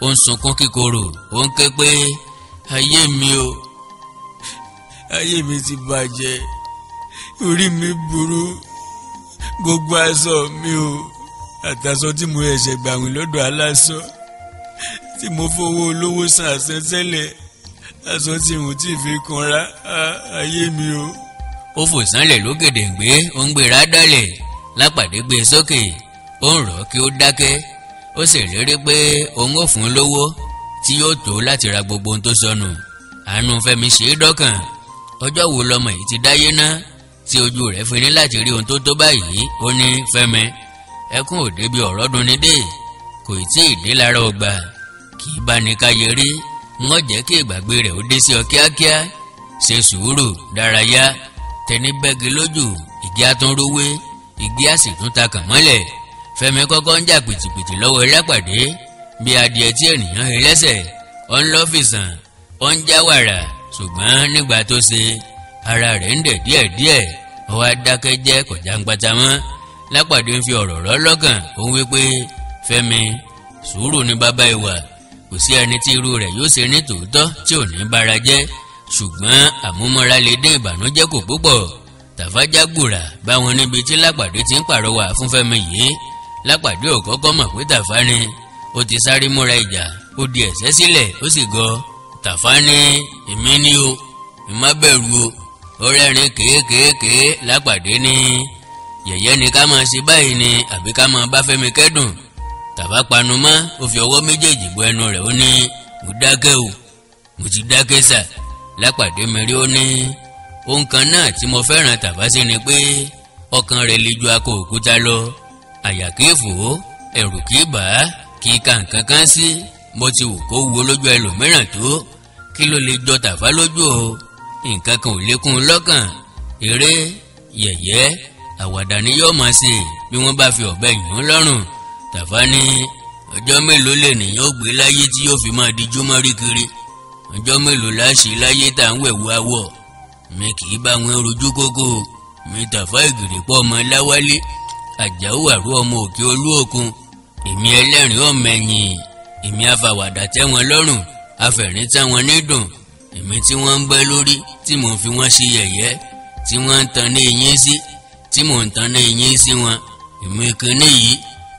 Speaker 1: Ó ń sunkún kíkorò, ó ń ké pé, ayé mi o, ayé mi ti bàjẹ́, orí mi burú, gbogbo aṣọ mi o, àtàṣọ tí mo ẹ̀ṣẹ̀ gbàwìn lọ́dọ̀ aláṣọ, tí mo fowó olówó san àṣẹ́sẹ́lẹ̀, aṣọ tí mo ti fi kanra, ayé mi o. Ó fò sánlẹ̀ lógèdèǹgbé, ó ń gbéra dálẹ̀. Lápàdé gbé sókè, ó ń rọ̀ kí ó dákẹ́. Ó sì lérí pé òun ò fún lówó tí yóò tó láti ra gbogbo ohun tó sọnù. Àánú Fẹ́mi ṣe é dọ́kàn. Ọjọ́ wo lọmọ yìí ti dáyé ná tí ojú rẹ̀ fi ní láti rí ohun tó tó báyìí? Ó ní, Fẹ́mi, ẹkún ò débi ọ̀rọ̀ dùn ní dé, kò tí ì dé lára ọgbà, kì í bá ní káyé rí. Wọ́n jẹ́ kí ìgbàgbé rẹ̀ ó dé sí ọ kíákíá. Ṣe sùúrù, dárayá, tẹni bẹ́gi lójú, ìgí àtúnrúwé, ìgí àsì tún ta kàn mọ́lẹ̀. Fẹ́mi kọ́kọ́ ń jà pìtìpìtì lọ́wọ́ Lápàdé bí adìẹ tí ènìyàn he lẹ́sẹ̀. Ó ń lọ́fìsàn, ó ń já wàrà, ṣùgbọ́n nígbà tó ṣe, ara rẹ̀ ń dẹ̀ díẹ̀díẹ̀. Ó wá dákẹ́ jẹ́ kọjá ń pátá mọ́. Lápàdé ń fi ọ̀rọ̀ rọ́ lọ́kàn, ó ń wí pé, Fẹ́mi, sùúrù ni bàbá ìwà, kò sí ẹni tí irú rẹ̀ yóò ṣe ní tòótọ́ tí ò ní bára jẹ́, ṣùgbọ́n àmúmọ́ra lè dín ìbànújẹ́ kù púpọ̀. Tàfá jágbùrà bá wọn níbi tí Lápàdé ti ń pàrọwà fún Fẹ́mi yìí. Lápàdé ò kọ́kọ́ mọ̀ pé Tàfá ni. Ó ti sáré múra ìjà, ó di ẹ̀sẹ́ sílẹ̀, ó sì gọ. Tàfá ní, èmi ni o, ìmá bẹ̀rù o. Ó rẹ́rìn kéékèèké. Lápàdé ní, yẹ̀yẹ́ ni ká máa ṣe báyìí ni àbí ká máa bá Fẹ́mi kẹ́dùn? Tàfá panu mọ́, ó fi ọwọ́ méjèèjì bo ẹnu rẹ̀. Ó ní, mo dákẹ́ o, mo ti dákẹ́ sà. Lápàdé mẹ́rí, ó ní, ohun kan náà tí mo fẹ́ràn Tàfá sí ni pé ọkàn rẹ̀ le ju akọ òkúta lọ. Àyà kìí fò ó, ẹ̀rù kìí bà á, kìí ka nǹkan kan sí. Bó ti wù kó wo lójú ẹlòmíràn tó, kí ló lè jọ Tàfá lójú o? Nǹkan kan ò lékún lọ́kàn. Eré, yẹ̀yẹ́, àwàdà ni yóò máa ṣe bí wọ́n bá fi ọ̀bẹ yìn ín lọ́rùn. Tàfá ní, ọjọ́ mélòó lè nìyàn ó gbé láyé tí yóò fi máa dijú mọ́rí kiri? Ọjọ́ mélòó láṣẹ láyé tá à ń wẹ̀wù awọ̀? mi kì í bá wọn rojú kókó. Mi Tàfá Ìgìrìpọ̀ ọmọ Láwálé, Àjàó Àrú ọmọ Òkè Olúòkun. Èmi ẹlẹ́rìn ọ̀mẹ̀yìn, èmi afàwàdà tẹ́ wọn lọ́rùn, afẹ̀rín tẹ́ wọn nídùn. Èmi tí wọ́n ń bẹ́ lórí, tí mò ń fi wọ́n ṣe yẹ̀yẹ́, tí wọ́n ń tan ní eyín sí, tí mò ń tan ní eyín sí wọn. Èmi kíní yìí,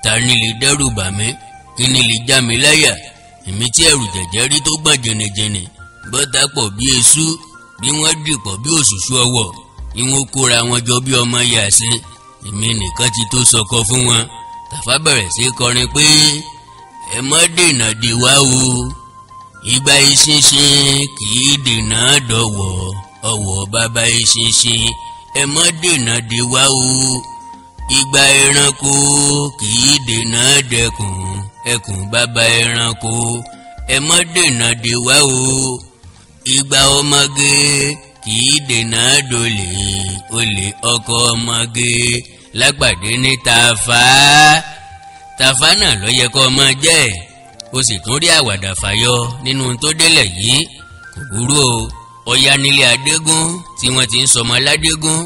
Speaker 1: ta ni lè dẹ́rù bà mí, kí ni lè já mi láyà. Èmi tí ẹ̀rù jẹ̀jẹ̀ rí tó gbọ̀n jìnnìjìnnì, bọ́tà pọ̀ bí eṣú, bí wọ́n dìpọ̀ bí òṣùṣú ọwọ́, ìwọ̀n kóra wọn jọ bí ọmọ yàsín. Èmi nìkan ti tó sọkọ fún wọn. Tàfá bẹ̀rẹ̀ sí kọrin pé ẹ má dènà dè wá o, ìgbà ìṣinṣin kì í dènà dọ̀wọ̀, ọwọ́ bàbá ìṣinṣin ẹ má dènà dè wá o, ìgbà ẹranko kì í dènà dẹkùn, ẹkùn bàbá ẹranko ẹ má dènà dè wá o, ìgbà ọmọge kì í dènà dòlè, olè ọkọ ọmọge lágbàdé ní Tàfá. Tàfá náà ló yẹ kó ọmọ jẹ́. Ó sì tún rí àwàdà fàyọ nínú tó délẹ̀ yìí. Kò burú o, ọya nílé Adégún tí wọ́n ti ń sọmọ ládégún,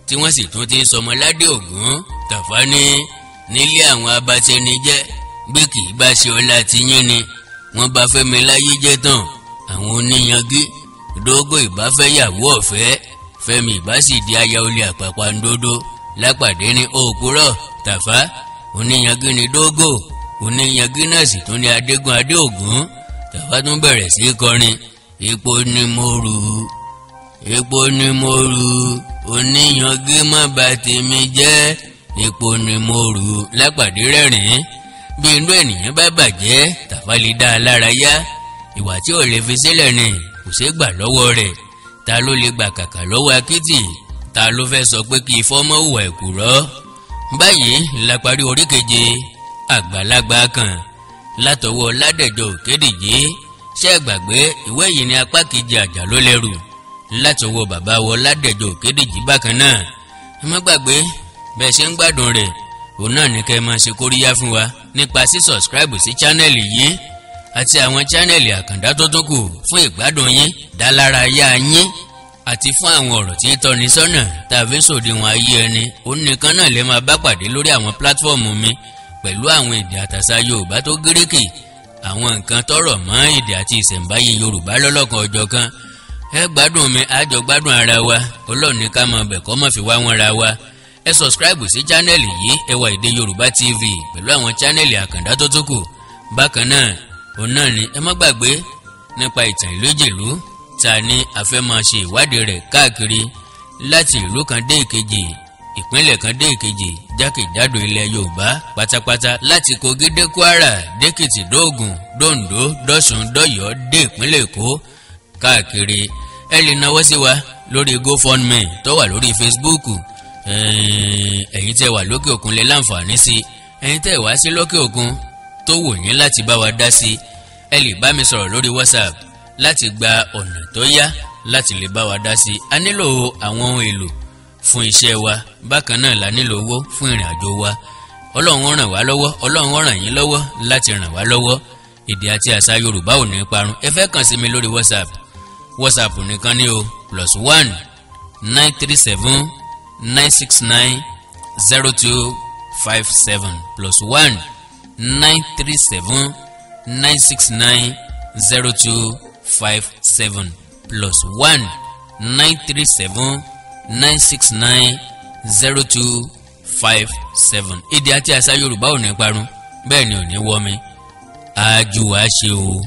Speaker 1: tí wọ́n sì tún ti ń sọmọ ládé Ògún. Tàfá ní nílé àwọn abatẹnijẹ́, bí kì í bá ṣe ọlá ti yín ni wọ́n bá Fẹ́mi láyé jẹ́ tán. Àwọn oníyangí Dógó ìbá fẹ́ yàwó ọ̀fẹ́, Fẹ́mi ìbá sì di aya olè àpàpàǹdodo. Lápàdé ní òpùrọ́ Tàfá, oníyangí ni Dógó, oníyangí náà sì tún ní Adégún adé Ògún. Tàfá tún bẹ̀rẹ̀ sí kọrin epo ni mo rù, epo ni mo rù, oníyangí má bà tèmi jẹ́, epo ni mo rù. Lápàdé rẹ́rìn-ín. Bí inú ènìyàn bá bàjẹ́, Tàfá lè dá a lára yá. Ìwà tí ò lè fi sílẹ̀ ni kò ṣeé gbà lọ́wọ́ rẹ̀. Ta ló lè gbà kàkà lọ́wọ́ akítì? Ta ló fẹ́ sọ pé kí ifọ́ mọ́ hùwà èkùrọ́? Báyìí la parí orí keje Àgbàlagbà Kan látọwọ́ Ládẹ̀jọ Òkédìjí. Ṣé ẹ gbàgbé ìwé yìí ní apá kejì Àjàlólẹ́rù látọwọ́ bàbá wọ Ládẹ̀jọ Òkédìjí bákan náà. Ẹ má gbàgbé bẹ́ẹ̀ ṣe ń gbádùn rẹ̀, òun náà ní kẹ́ ẹ máa ṣe kóríyá fún wa nípa subscribe sí chánẹ́ẹ̀lì yìí àti àwọn chánẹ́ẹ̀lì àkàndá tó tún kù fún ìgbádùn yín, dálárayá yín àti fún àwọn ọ̀rọ̀ tí ń tọ́ni sọ́nà tàbí sòdiwọ̀n ayé ẹni. Òun nìkan náà lè máa bá pàdé lórí àwọn pílátífọ̀mù mi pẹ̀lú àwọn èdè àtàṣà Yorùbá tó gíríkì, àwọn nǹkan tọ́rọ̀ mọ́ èdè àti ìṣẹ̀ǹbáyé Yorùbá lọ́lọ́kan ọjọ́kan. Ẹ gbádùn mi, a jọ gbádùn ara wa. Ọlọ́run ní ká mọ bẹ̀ kọ́ mọ̀ fi wá wọn ra wa. Ẹ subscribe sí chánẹ́ẹ̀lì yìí, Ẹwà Èdè Yorùbá TV pẹ̀lú àwọn chánẹ́ẹ̀lì àkàndá tó tún kù. Bákan náà, òun náà ni ẹ má gbàgbé nípa ìtàn ìlú Ìjẹ̀lú ta ni a fẹ́ máa ṣe ìwádìí rẹ̀ káàkiri láti ìlú kan dé ìkejì, ìpínlẹ̀ kan dé ìkejì, jákèjádò ilẹ̀ Yorùbá pátápátá, láti Kogi dé Kwara, d'Èkìtì d'Ògùn, d'Oǹdó, d'Ọ̀ṣun, d'Ọ̀yọ́ dé ìpínlẹ̀ Èkó káàkiri. Ẹ lè náwó sí wa lórí GoFundMe tó wà lórí Facebook. Ẹ̀yin tẹ́ wà lókè òkun lè láǹfààní sí, ẹ̀yin tẹ́ wá sí lókè òkun tó wù yín láti bá wa dá sí, ẹ lè bá mi sọ̀rọ̀ lórí WhatsApp láti gba ọ̀nà tó yá láti lè bá wa dá sí. A nílò àwọn ohun èlò fún iṣẹ́ wa, bákan náà la nílò owó fún ìrìn àjò wa. Ọlọ́run ràn wá lọ́wọ́, Ọlọ́run ràn yín lọ́wọ́ láti ràn wá lọ́wọ́. Èdè àti àṣà Yorùbá ò ní parun. Ẹ fẹ́ kàn sí mi lórí WhatsApp, WhatsApp nìkan ni o, +1 937 969 0257 +1 937 969 0257 +1 937 969 0257. Èdè àti àṣà Yorùbá ò ní parun, bẹ́ẹ̀ ni ò ní wọ́ mi. Àjùwà ṣe o.